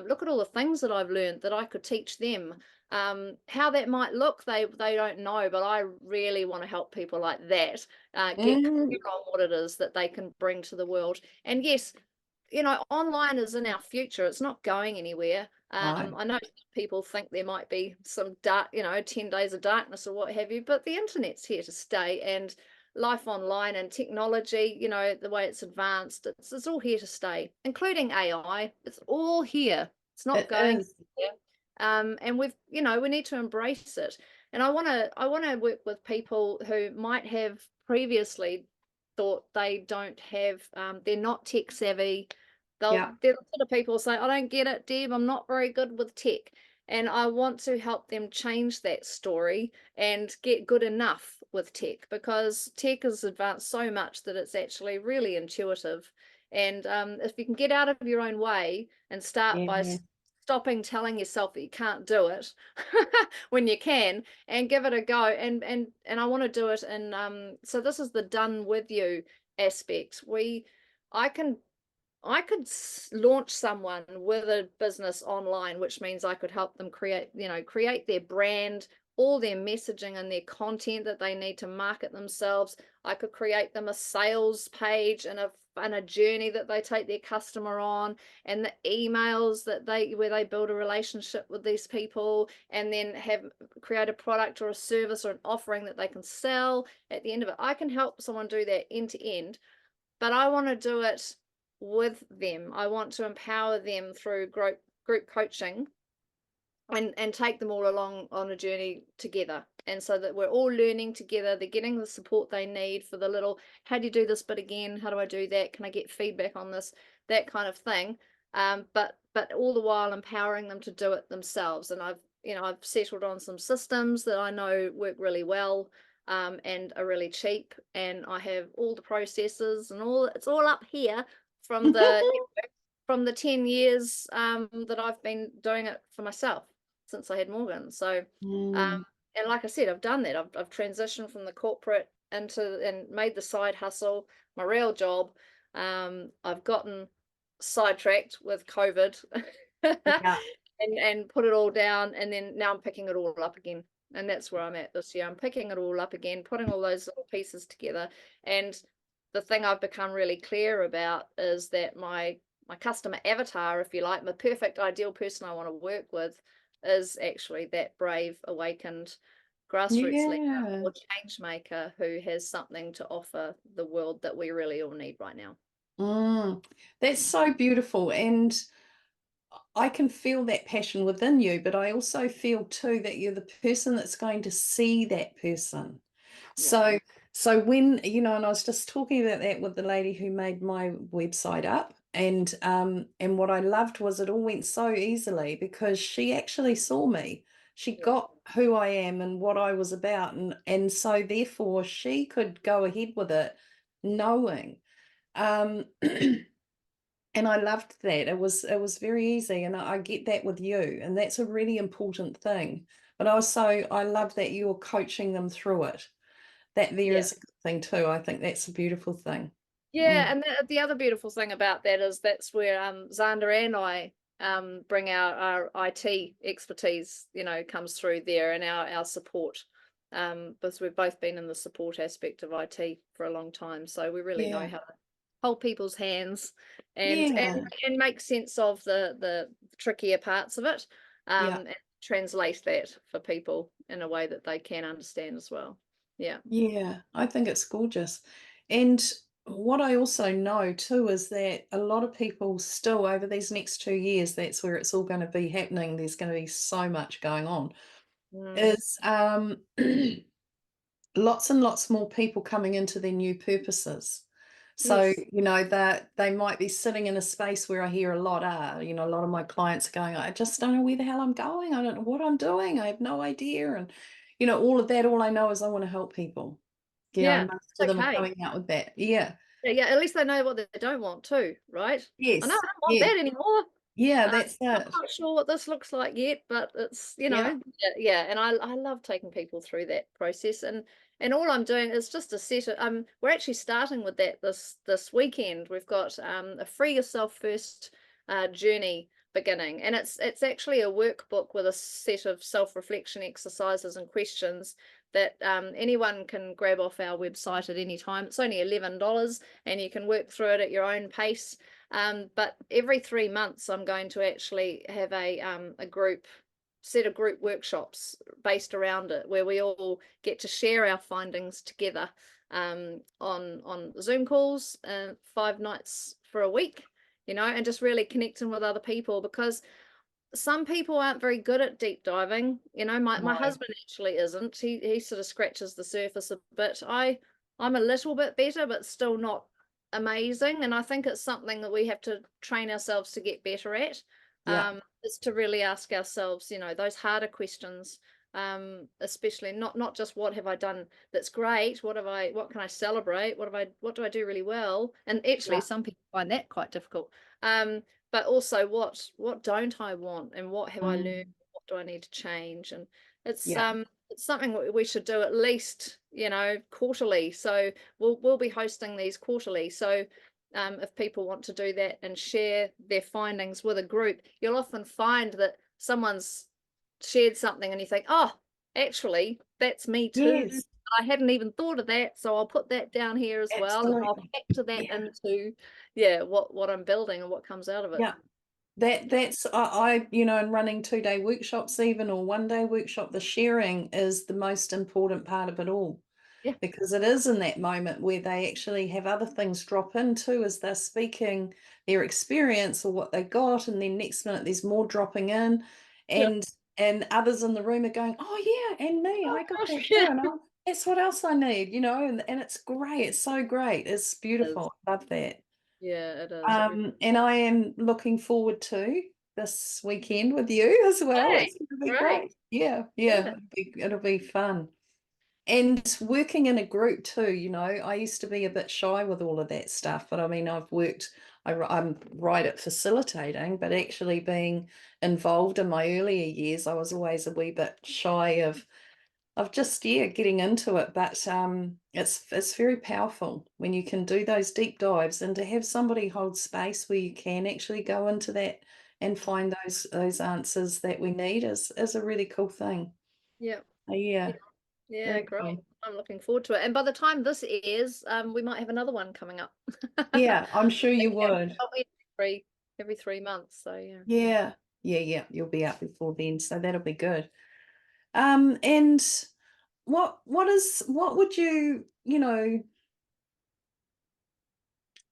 Speaker 2: look at all the things that I've learned that I could teach them. How that might look, they don't know, but I really want to help people like that get
Speaker 1: Mm,
Speaker 2: clear on what it is that they can bring to the world. And yes, online is in our future. It's not going anywhere.
Speaker 1: no.
Speaker 2: I know people think there might be some dark, 10 days of darkness or what have you, but the internet's here to stay, and life online and technology, the way it's advanced, it's all here to stay, including AI. It's all here. It's not
Speaker 1: It
Speaker 2: going
Speaker 1: is.
Speaker 2: anywhere. And we need to embrace it. And I want to work with people who might have previously thought they don't have, they're not tech savvy.
Speaker 1: Yeah.
Speaker 2: They're the sort of people say, I don't get it, Deb, I'm not very good with tech. And I want to help them change that story and get good enough with tech, because tech has advanced so much that it's actually really intuitive. And if you can get out of your own way and start by
Speaker 1: Yeah.
Speaker 2: stopping telling yourself that you can't do it when you can, and give it a go. And I want to do it. And so this is the done with you aspect. I can I could launch someone with a business online, which means I could help them create their brand, all their messaging and their content that they need to market themselves. I could create them a sales page and a journey that they take their customer on, and the emails where they build a relationship with these people, and then create a product or a service or an offering that they can sell at the end of it. I can help someone do that end to end, but I want to do it with them. I want to empower them through group coaching, and take them all along on a journey together. And so that we're all learning together, they're getting the support they need for the little, how do you do this bit again? How do I do that? Can I get feedback on this? That kind of thing. But all the while empowering them to do it themselves. And I've settled on some systems that I know work really well, and are really cheap. And I have all the processes and it's all up here from the 10 years that I've been doing it for myself since I had Morgan. So,
Speaker 1: Mm,
Speaker 2: and like I said, I've done that. I've transitioned from the corporate and made the side hustle my real job. I've gotten sidetracked with COVID
Speaker 1: yeah.
Speaker 2: and put it all down, and then now I'm picking it all up again. And that's where I'm at this year. I'm picking it all up again, putting all those little pieces together. And the thing I've become really clear about is that my customer avatar, if you like, my perfect ideal person I want to work with, is actually that brave, awakened grassroots leader
Speaker 1: Yeah.
Speaker 2: or change maker who has something to offer the world that we really all need right now.
Speaker 1: Mm, that's so beautiful. And I can feel that passion within you, but I also feel too that you're the person that's going to see that person.
Speaker 2: Yeah.
Speaker 1: So when, and I was just talking about that with the lady who made my website up, and what I loved was it all went so easily because she actually saw me. She
Speaker 2: Yeah.
Speaker 1: got who I am and what I was about, and so therefore she could go ahead with it knowing. Um And I loved that. It was very easy, and I get that with you, and that's a really important thing. But also, I love that you're coaching them through it. That there
Speaker 2: Yeah.
Speaker 1: is a good thing too. I think that's a beautiful thing. Mm.
Speaker 2: Yeah, and the other beautiful thing about that is that's where Zanda and I bring our IT expertise, comes through there, and our support. Because we've both been in the support aspect of IT for a long time, so we really know
Speaker 1: Yeah.
Speaker 2: how to hold people's hands and
Speaker 1: Yeah.
Speaker 2: make sense of the trickier parts of it,
Speaker 1: Yeah.
Speaker 2: and translate that for people in a way that they can understand as well. Yeah.
Speaker 1: Yeah. I think it's gorgeous. And what I also know too is that a lot of people still over these next 2 years, that's where it's all going to be happening. There's going to be so much going on.
Speaker 2: Mm.
Speaker 1: Is lots and lots more people coming into their new purposes. So,
Speaker 2: Yes.
Speaker 1: you know, that they might be sitting in a space where I hear a lot you know, a lot of my clients are going, I just don't know where the hell I'm going. I don't know what I'm doing. I have no idea. And, you know, all of that, all I know is I want to help people. You know,
Speaker 2: Yeah.
Speaker 1: most of
Speaker 2: It's
Speaker 1: them are
Speaker 2: okay.
Speaker 1: coming out with that. Yeah.
Speaker 2: Yeah, yeah. At least they know what they don't want too, right? I know I
Speaker 1: Yes.
Speaker 2: don't want
Speaker 1: Yeah.
Speaker 2: that anymore.
Speaker 1: Yeah,
Speaker 2: Uh,
Speaker 1: that's
Speaker 2: not
Speaker 1: it.
Speaker 2: quite sure what this looks like yet, but it's,
Speaker 1: Yeah.
Speaker 2: yeah, yeah. And I love taking people through that process. And all I'm doing is just a set of we're actually starting with that this weekend. We've got a free yourself first journey beginning. And it's actually a workbook with a set of self-reflection exercises and questions that anyone can grab off our website at any time. It's only $11 and you can work through it at your own pace. But every 3 months, I'm going to actually have a set of group workshops based around it, where we all get to share our findings together on Zoom calls, 5 nights for a week, and just really connecting with other people, because some people aren't very good at deep diving. My
Speaker 1: No.
Speaker 2: husband actually isn't. He sort of scratches the surface a bit. I'm a little bit better, but still not amazing. And I think it's something that we have to train ourselves to get better at.
Speaker 1: Yeah.
Speaker 2: Is to really ask ourselves, those harder questions. Especially not just what have I done that's great, what can I celebrate, what do I do really well? And actually
Speaker 1: Yeah.
Speaker 2: some people find that quite difficult. But also what don't I want, and what have I learned,
Speaker 1: Mm.
Speaker 2: what do I need to change? And
Speaker 1: Yeah.
Speaker 2: it's something we should do at least quarterly. So we'll be hosting these quarterly. So if people want to do that and share their findings with a group, you'll often find that someone's shared something and you think, oh, actually that's me too.
Speaker 1: Yes.
Speaker 2: I hadn't even thought of that, so I'll put that down here as well, and I'll
Speaker 1: Absolutely.
Speaker 2: factor that
Speaker 1: Yeah.
Speaker 2: into what I'm building and what comes out of it.
Speaker 1: Yeah. That's I you know, in running 2-day workshops even, or 1-day workshop, the sharing is the most important part of it all,
Speaker 2: Yeah,
Speaker 1: because it is in that moment where they actually have other things drop into as they're speaking their experience or what they got, and then next minute there's more dropping in,
Speaker 2: yeah.
Speaker 1: and others in the room are going, oh yeah, and me,
Speaker 2: Oh
Speaker 1: I got
Speaker 2: gosh,
Speaker 1: that too,
Speaker 2: yeah.
Speaker 1: and that's what else I need, you know, and it's great, it's so great, it's
Speaker 2: It is.
Speaker 1: beautiful, I love that.
Speaker 2: Yeah, it is. It really.
Speaker 1: And I am looking forward to this weekend with you as well.
Speaker 2: Hey,
Speaker 1: It's going to be
Speaker 2: great.
Speaker 1: great. Yeah,
Speaker 2: Yeah.
Speaker 1: yeah, it'll be fun. And working in a group too, you know, I used to be a bit shy with all of that stuff, but I mean, I'm right at facilitating, but actually being involved in my earlier years, I was always a wee bit shy of just, yeah, getting into it. But it's very powerful when you can do those deep dives, and to have somebody hold space where you can actually go into that and find those answers that we need is a really cool thing.
Speaker 2: Yeah. Yeah.
Speaker 1: Yeah,
Speaker 2: Yeah,
Speaker 1: very
Speaker 2: great.
Speaker 1: cool.
Speaker 2: I'm looking forward to it. And by the time this airs, we might have another one coming up.
Speaker 1: Yeah, I'm sure you
Speaker 2: Yeah,
Speaker 1: would.
Speaker 2: I'll be every 3 months. So yeah.
Speaker 1: Yeah, yeah, yeah. You'll be out before then, so that'll be good. And what would you, you know,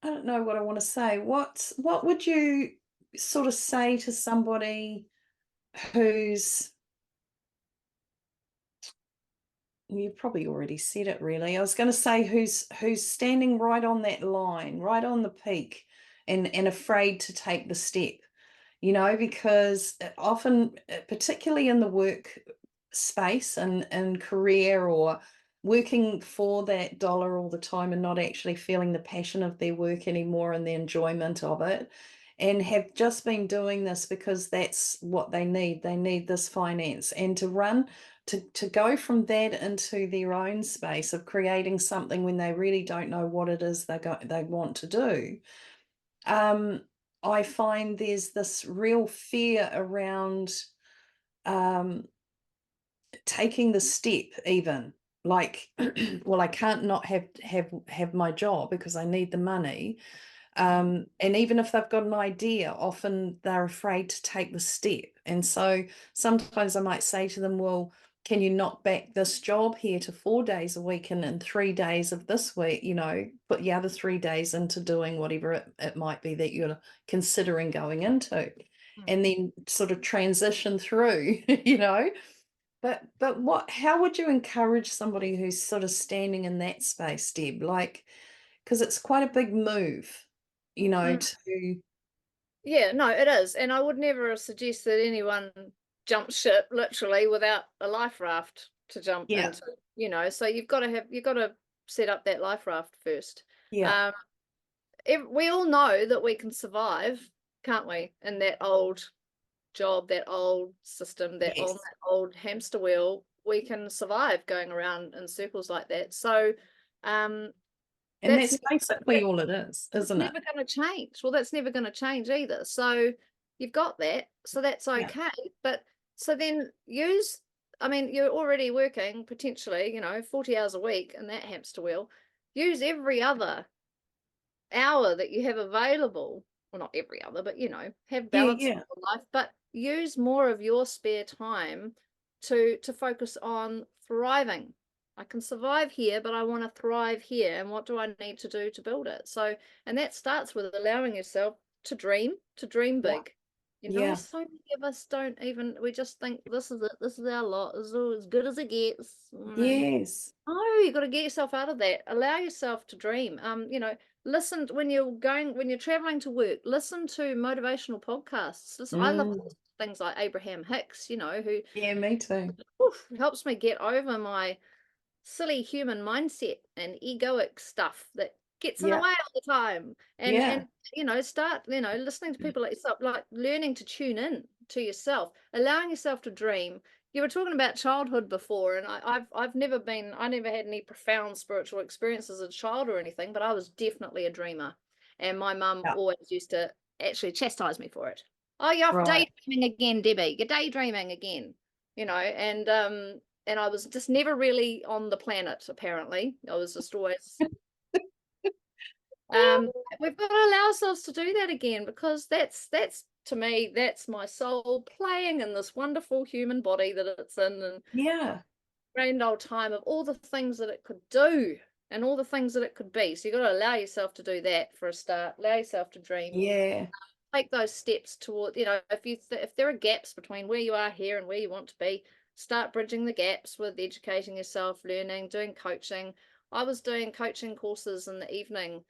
Speaker 1: I don't know what I want to say. What would you sort of say to somebody who's, you've probably already said it really. I was going to say who's standing right on that line, right on the peak, and afraid to take the step, you know, because often, particularly in the work space and career, or working for that dollar all the time and not actually feeling the passion of their work anymore and the enjoyment of it, and have just been doing this because that's what they need this finance, and to go from that into their own space of creating something when they really don't know what it is they want to do. um, I find there's this real fear around um, taking the step, even like, well, I can't not have my job because I need the money. And even if they've got an idea, often they're afraid to take the step. And so sometimes I might say to them, well, can you knock back this job here to 4 days a week, and in 3 days of this week, you know, put the other 3 days into doing whatever it might be that you're considering going into,
Speaker 2: Mm.
Speaker 1: and then sort of transition through, you know. But how would you encourage somebody who's sort of standing in that space, Deb? Like, because it's quite a big move, you know,
Speaker 2: Mm.
Speaker 1: to
Speaker 2: Yeah, no, it is. And I would never suggest that anyone jump ship literally without a life raft to jump
Speaker 1: yeah,
Speaker 2: into, so you've got to set up that life raft first.
Speaker 1: yeah,
Speaker 2: Um, we all know that we can survive, can't we, in that old job, that old system,
Speaker 1: yes.
Speaker 2: that old hamster wheel. We can survive going around in circles like that. So um,
Speaker 1: And
Speaker 2: that's
Speaker 1: that's basically all it is, isn't it?
Speaker 2: never going to change. Well, that's never going to change either. So you've got that. So that's
Speaker 1: Yeah,
Speaker 2: okay. But so then I mean, you're already working potentially, 40 hours a week in that hamster wheel. Use every other hour that you have available. Well, not every other, but, have
Speaker 1: yeah,
Speaker 2: balance in
Speaker 1: yeah,
Speaker 2: your life, but use more of your spare time to focus on thriving. I can survive here, but I want to thrive here. And what do I need to do to build it? So, and that starts with allowing yourself to dream
Speaker 1: yeah,
Speaker 2: big.
Speaker 1: yeah,
Speaker 2: So many of us don't even, we just think this is it, this is our lot, this is all as good as it gets.
Speaker 1: yes,
Speaker 2: No, you got to get yourself out of that. Allow yourself to dream. Listen when you're traveling to work, listen to motivational podcasts. I love
Speaker 1: mm,
Speaker 2: things like Abraham Hicks, who
Speaker 1: yeah, me too.
Speaker 2: helps me get over my silly human mindset and egoic stuff that gets in the
Speaker 1: Yeah,
Speaker 2: way all the time. And
Speaker 1: yeah,
Speaker 2: start, listening to people like yourself, like learning to tune in to yourself, allowing yourself to dream. You were talking about childhood before, and I never had any profound spiritual experiences as a child or anything, but I was definitely a dreamer. And my mum
Speaker 1: yeah,
Speaker 2: always used to actually chastise me for it. Oh, you're off
Speaker 1: right.
Speaker 2: daydreaming again, Debbie. You're daydreaming again. And I was just never really on the planet, apparently. I was just always we've got to allow ourselves to do that again, because that's to me, that's my soul playing in this wonderful human body that it's in, and
Speaker 1: Yeah,
Speaker 2: grand old time of all the things that it could do and all the things that it could be. So you've got to allow yourself to do that for a start, allow yourself to dream,
Speaker 1: yeah,
Speaker 2: take those steps toward, if there are gaps between where you are here and where you want to be, start bridging the gaps with educating yourself, learning, doing coaching. I was doing coaching courses in the evening.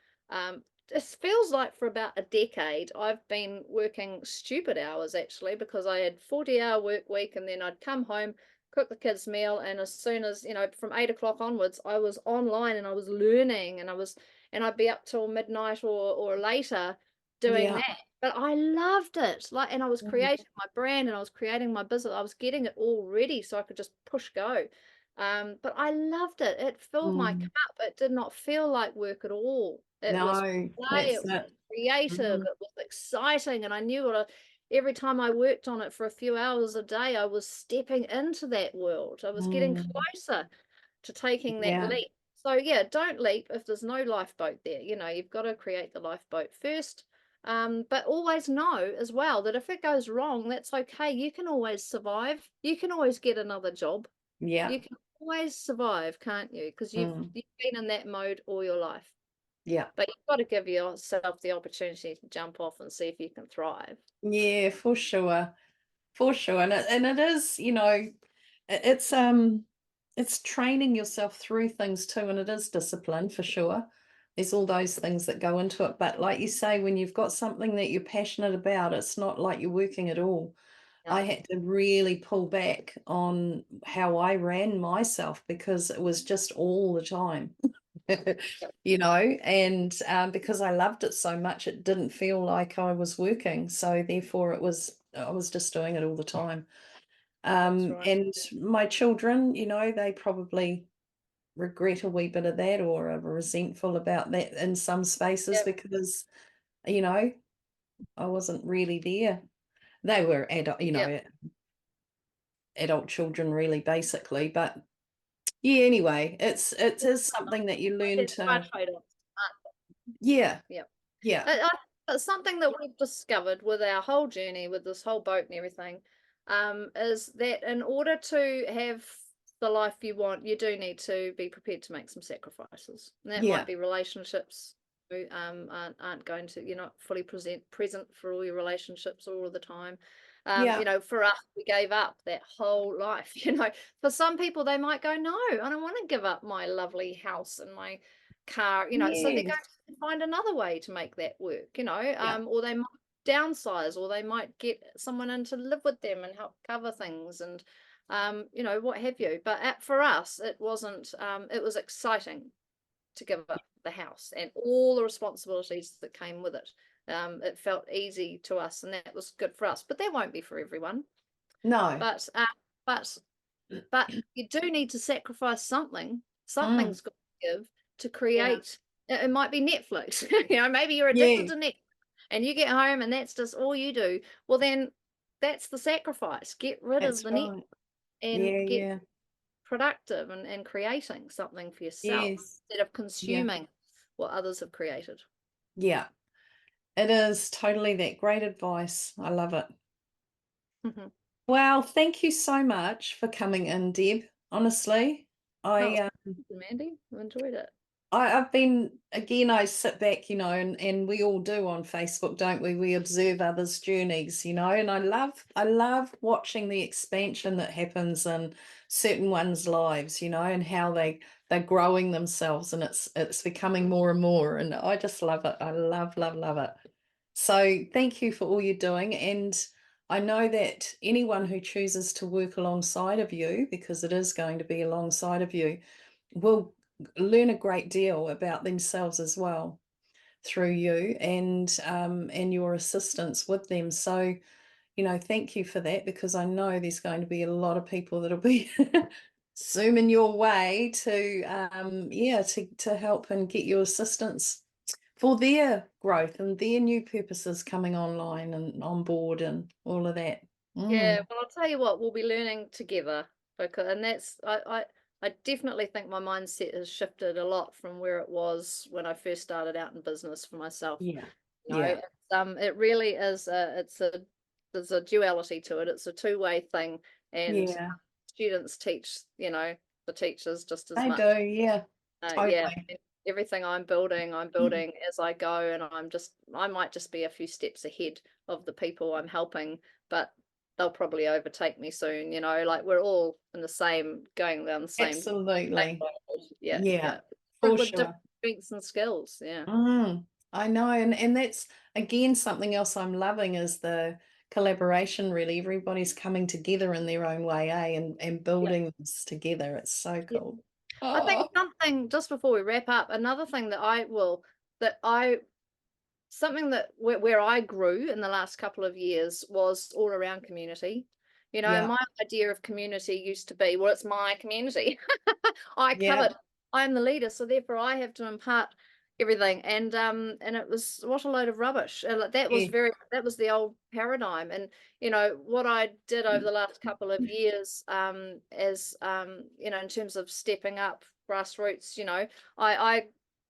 Speaker 2: It feels like for about a decade I've been working stupid hours, actually, because I had 40-hour work week, and then I'd come home, cook the kids meal, and as soon as, from 8 o'clock onwards, I was online and I was learning, and I'd be up till midnight or later doing
Speaker 1: yeah,
Speaker 2: that. But I loved it. And I was
Speaker 1: mm,
Speaker 2: creating my brand, and I was creating my business. I was getting it all ready so I could just push go. But I loved it. It filled my
Speaker 1: mm.
Speaker 2: cup. It did not feel like work at all. It was
Speaker 1: No,
Speaker 2: play,
Speaker 1: that's
Speaker 2: it was
Speaker 1: it.
Speaker 2: creative,
Speaker 1: Mm,
Speaker 2: it was exciting, and I knew every time I worked on it for a few hours a day, I was stepping into that world. I was getting
Speaker 1: mm,
Speaker 2: closer to taking that
Speaker 1: yeah,
Speaker 2: leap. So yeah, don't leap if there's no lifeboat there. You've got to create the lifeboat first. But always know as well that if it goes wrong, that's okay. You can always survive. You can always get another job.
Speaker 1: yeah,
Speaker 2: You can always survive, can't you? Because
Speaker 1: mm,
Speaker 2: you've been in that mode all your life.
Speaker 1: yeah,
Speaker 2: But you've got to give yourself the opportunity to jump off and see if you can thrive.
Speaker 1: yeah, for sure, and it is, it's training yourself through things too, and it is discipline for sure. There's all those things that go into it, but like you say, when you've got something that you're passionate about, it's not like you're working at all. I
Speaker 2: Yeah.
Speaker 1: had to really pull back on how I ran myself because it was just all the time. And because I loved it so much, it didn't feel like I was working. So therefore I was just doing it all the time.
Speaker 2: That's right.
Speaker 1: And my children, they probably regret a wee bit of that or are resentful about that in some spaces
Speaker 2: Yeah.
Speaker 1: because, you know, I wasn't really there. They were
Speaker 2: Yeah.
Speaker 1: adult children really basically, but yeah, anyway, it is something that you learn
Speaker 2: It's my
Speaker 1: to,
Speaker 2: trade-offs.
Speaker 1: yeah,
Speaker 2: Yeah.
Speaker 1: yeah,
Speaker 2: It's something that we've discovered with our whole journey, with this whole boat and everything, is that in order to have the life you want, you do need to be prepared to make some sacrifices. And that might
Speaker 1: yeah,
Speaker 2: be relationships who aren't going to, you're not fully present for all your relationships all of the time.
Speaker 1: yeah,
Speaker 2: For us, we gave up that whole life. For some people, they might go, no, I don't want to give up my lovely house and my car, so they're going
Speaker 1: Yes.
Speaker 2: to find another way to make that work,
Speaker 1: Yeah.
Speaker 2: or they might downsize, or they might get someone in to live with them and help cover things, and what have you. But for us, it wasn't. It was exciting to give up the house and all the responsibilities that came with it. It felt easy to us, and that was good for us. But that won't be for everyone.
Speaker 1: No.
Speaker 2: But but but you do need to sacrifice something.
Speaker 1: Mm.
Speaker 2: Something's got to give to
Speaker 1: Yeah.
Speaker 2: create. It might be Netflix. Maybe you're addicted
Speaker 1: Yeah.
Speaker 2: to Netflix, and you get home and that's just all you do. Well, then that's the sacrifice. Get rid of
Speaker 1: That's
Speaker 2: the Netflix
Speaker 1: right.
Speaker 2: and
Speaker 1: Yeah.
Speaker 2: get
Speaker 1: Yeah.
Speaker 2: productive and creating something for yourself
Speaker 1: Yes.
Speaker 2: instead of
Speaker 1: Yeah.
Speaker 2: consuming what others have created.
Speaker 1: Yeah. It is totally that. Great advice. I love it.
Speaker 2: Mhm.
Speaker 1: Well, thank you so much for coming in, Deb. Honestly,
Speaker 2: Oh,
Speaker 1: I
Speaker 2: Mandy, I enjoyed it.
Speaker 1: I've been again, I sit back, and we all do on Facebook, don't we? We observe others' journeys, and I love watching the expansion that happens in certain ones' lives, and how they're growing themselves, and it's becoming more and more. And I just love it. I love, love, love it. So thank you for all you're doing. And I know that anyone who chooses to work alongside of you, because it is going to be alongside of you, will learn a great deal about themselves as well through you and your assistance with them. So, thank you for that, because I know there's going to be a lot of people that'll be zooming your way to help and get your assistance for their growth and their new purposes coming online and on board and all of that.
Speaker 2: Yeah,
Speaker 1: Mm,
Speaker 2: well, I'll tell you what, we'll be learning together, because and that's I definitely think my mindset has shifted a lot from where it was when I first started out in business for myself.
Speaker 1: yeah,
Speaker 2: You know,
Speaker 1: yeah,
Speaker 2: it really is there's a duality to it. It's a two-way thing, and
Speaker 1: yeah.
Speaker 2: students teach, the teachers just as
Speaker 1: I
Speaker 2: much.
Speaker 1: do, yeah,
Speaker 2: Yeah,
Speaker 1: totally.
Speaker 2: and everything I'm building as I go, and I might just be a few steps ahead of the people I'm helping, but they'll probably overtake me soon, like we're all in the same, going down the same
Speaker 1: Absolutely.
Speaker 2: road. Yeah,
Speaker 1: Yeah,
Speaker 2: yeah.
Speaker 1: for
Speaker 2: With different
Speaker 1: sure.
Speaker 2: strengths and skills, yeah.
Speaker 1: I know. And that's again something else I'm loving is the collaboration, really. Everybody's coming together in their own way, and
Speaker 2: Yeah.
Speaker 1: building this together. It's so
Speaker 2: Yeah.
Speaker 1: cool.
Speaker 2: I think
Speaker 1: Oh,
Speaker 2: something, just before we wrap up, another thing that I something that where I grew in the last couple of years was all around community.
Speaker 1: yeah,
Speaker 2: My idea of community used to be, well, it's my community. I
Speaker 1: yeah,
Speaker 2: covered, I'm the leader, so therefore I have to impart everything. And it was, what a load of rubbish. Like,
Speaker 1: yeah.
Speaker 2: that was the old paradigm. And what I did over the last couple of years, as in terms of stepping up grassroots, I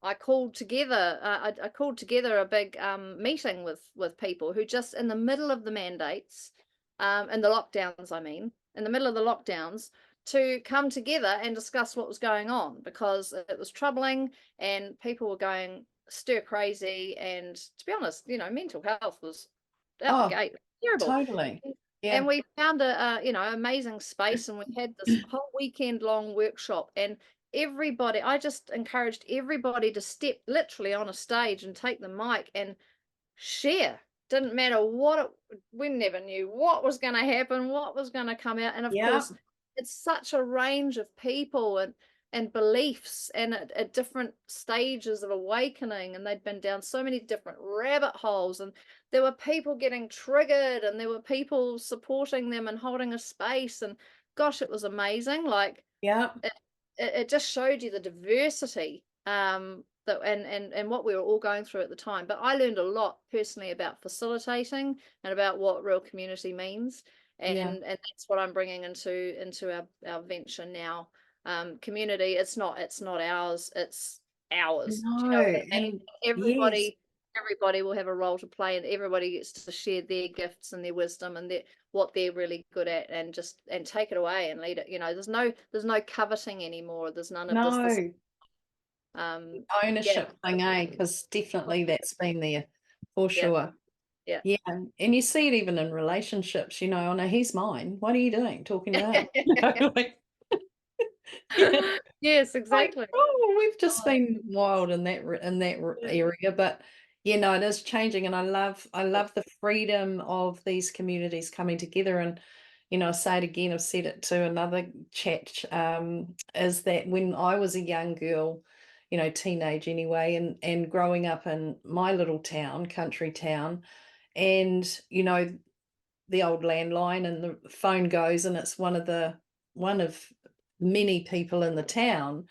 Speaker 2: I called together. I called together a big meeting with people who, just in the middle of the mandates, and the lockdowns. I mean, in the middle of the lockdowns, to come together and discuss what was going on, because it was troubling and people were going stir crazy. And to be honest, mental health was out the
Speaker 1: Oh,
Speaker 2: gate, terrible.
Speaker 1: totally.
Speaker 2: And
Speaker 1: Yeah,
Speaker 2: we found a amazing space, and we had this whole weekend long workshop, and everybody, I just encouraged everybody to step literally on a stage and take the mic and share. Didn't matter we never knew what was going to happen, what was going to come out. And of
Speaker 1: yeah,
Speaker 2: course, it's such a range of people and beliefs, and at different stages of awakening, and they'd been down so many different rabbit holes, and there were people getting triggered, and there were people supporting them and holding a space. And gosh, it was amazing. Like,
Speaker 1: yeah.
Speaker 2: it just showed you the diversity, that and what we were all going through at the time. But I learned a lot personally about facilitating and about what real community means,
Speaker 1: Yeah.
Speaker 2: and that's what I'm bringing into our venture now. Community, it's not ours, it's ours. Do you
Speaker 1: No,
Speaker 2: know what I mean?
Speaker 1: and yes,
Speaker 2: Everybody will have a role to play, and everybody gets to share their gifts and their wisdom and what they're really good at, and take it away and lead it. There's no coveting anymore. There's none of this
Speaker 1: no
Speaker 2: yeah,
Speaker 1: ownership thing, because definitely that's been there for
Speaker 2: yeah,
Speaker 1: sure.
Speaker 2: yeah.
Speaker 1: Yeah, and you see it even in relationships, oh no, he's mine. What are you doing talking to him? Like,
Speaker 2: Yes,
Speaker 1: Like,
Speaker 2: exactly.
Speaker 1: oh, we've just
Speaker 2: Oh,
Speaker 1: been wild in that
Speaker 2: yeah,
Speaker 1: area, but you know, it is changing, and I
Speaker 2: yeah,
Speaker 1: love the freedom of these communities coming together. And you know, I say it again, I've said it to another chat, is that when I was a young girl, you know, teenage anyway, and growing up in my little town, country town, and you know, the old landline and the phone goes, and it's one of many people in the town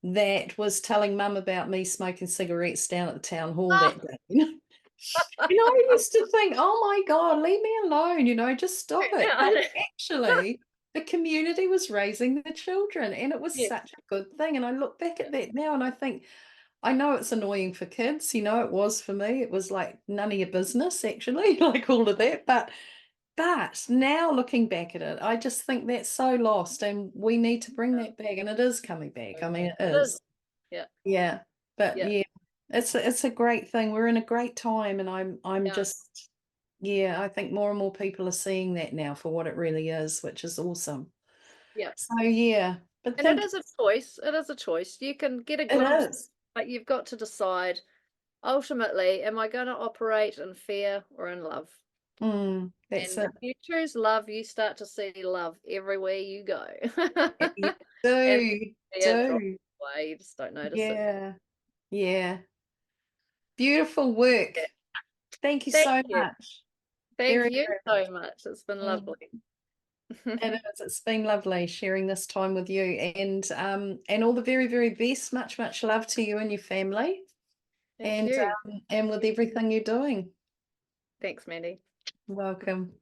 Speaker 1: that was telling mum about me smoking cigarettes down at the town hall that day. You know, I used to think, oh my God, leave me alone, you know, just stop it.
Speaker 2: yeah,
Speaker 1: But actually, the community was raising the children, and it was
Speaker 2: yeah,
Speaker 1: such a good thing. And I look back at that now and I think, I know it's annoying for kids, you know, it was for me. It was like none of your business, actually, like all of that. But now looking back at it, I just think that's so lost, and we need to bring that back, and it is coming back. I mean, it
Speaker 2: it is.
Speaker 1: is.
Speaker 2: Yeah,
Speaker 1: Yeah. But
Speaker 2: yeah,
Speaker 1: yeah, it's a great thing. We're in a great time, and I'm
Speaker 2: yeah,
Speaker 1: just, yeah, I think more and more people are seeing that now for what it really is, which is awesome.
Speaker 2: yeah.
Speaker 1: So yeah, but
Speaker 2: And it
Speaker 1: thank you.
Speaker 2: is a choice. It is a choice. You can get a
Speaker 1: It
Speaker 2: glimpse,
Speaker 1: is.
Speaker 2: but you've got to decide ultimately, am I going to operate in fear or in love?
Speaker 1: That's
Speaker 2: And
Speaker 1: it.
Speaker 2: if you choose love, you start to see love everywhere you go.
Speaker 1: You do,
Speaker 2: And
Speaker 1: you
Speaker 2: fear drops
Speaker 1: do.
Speaker 2: away. You just don't notice it.
Speaker 1: Yeah. Yeah. Beautiful work.
Speaker 2: Yeah.
Speaker 1: Thank you
Speaker 2: Thank
Speaker 1: so
Speaker 2: you.
Speaker 1: much.
Speaker 2: Thank
Speaker 1: Very,
Speaker 2: you
Speaker 1: very
Speaker 2: so much. It's been
Speaker 1: much.
Speaker 2: lovely.
Speaker 1: It is. It's been lovely sharing this time with you, and all the very, very best. Much, much love to you and your family,
Speaker 2: Thank you.
Speaker 1: and with everything you're doing.
Speaker 2: Thanks, Mandy.
Speaker 1: Welcome.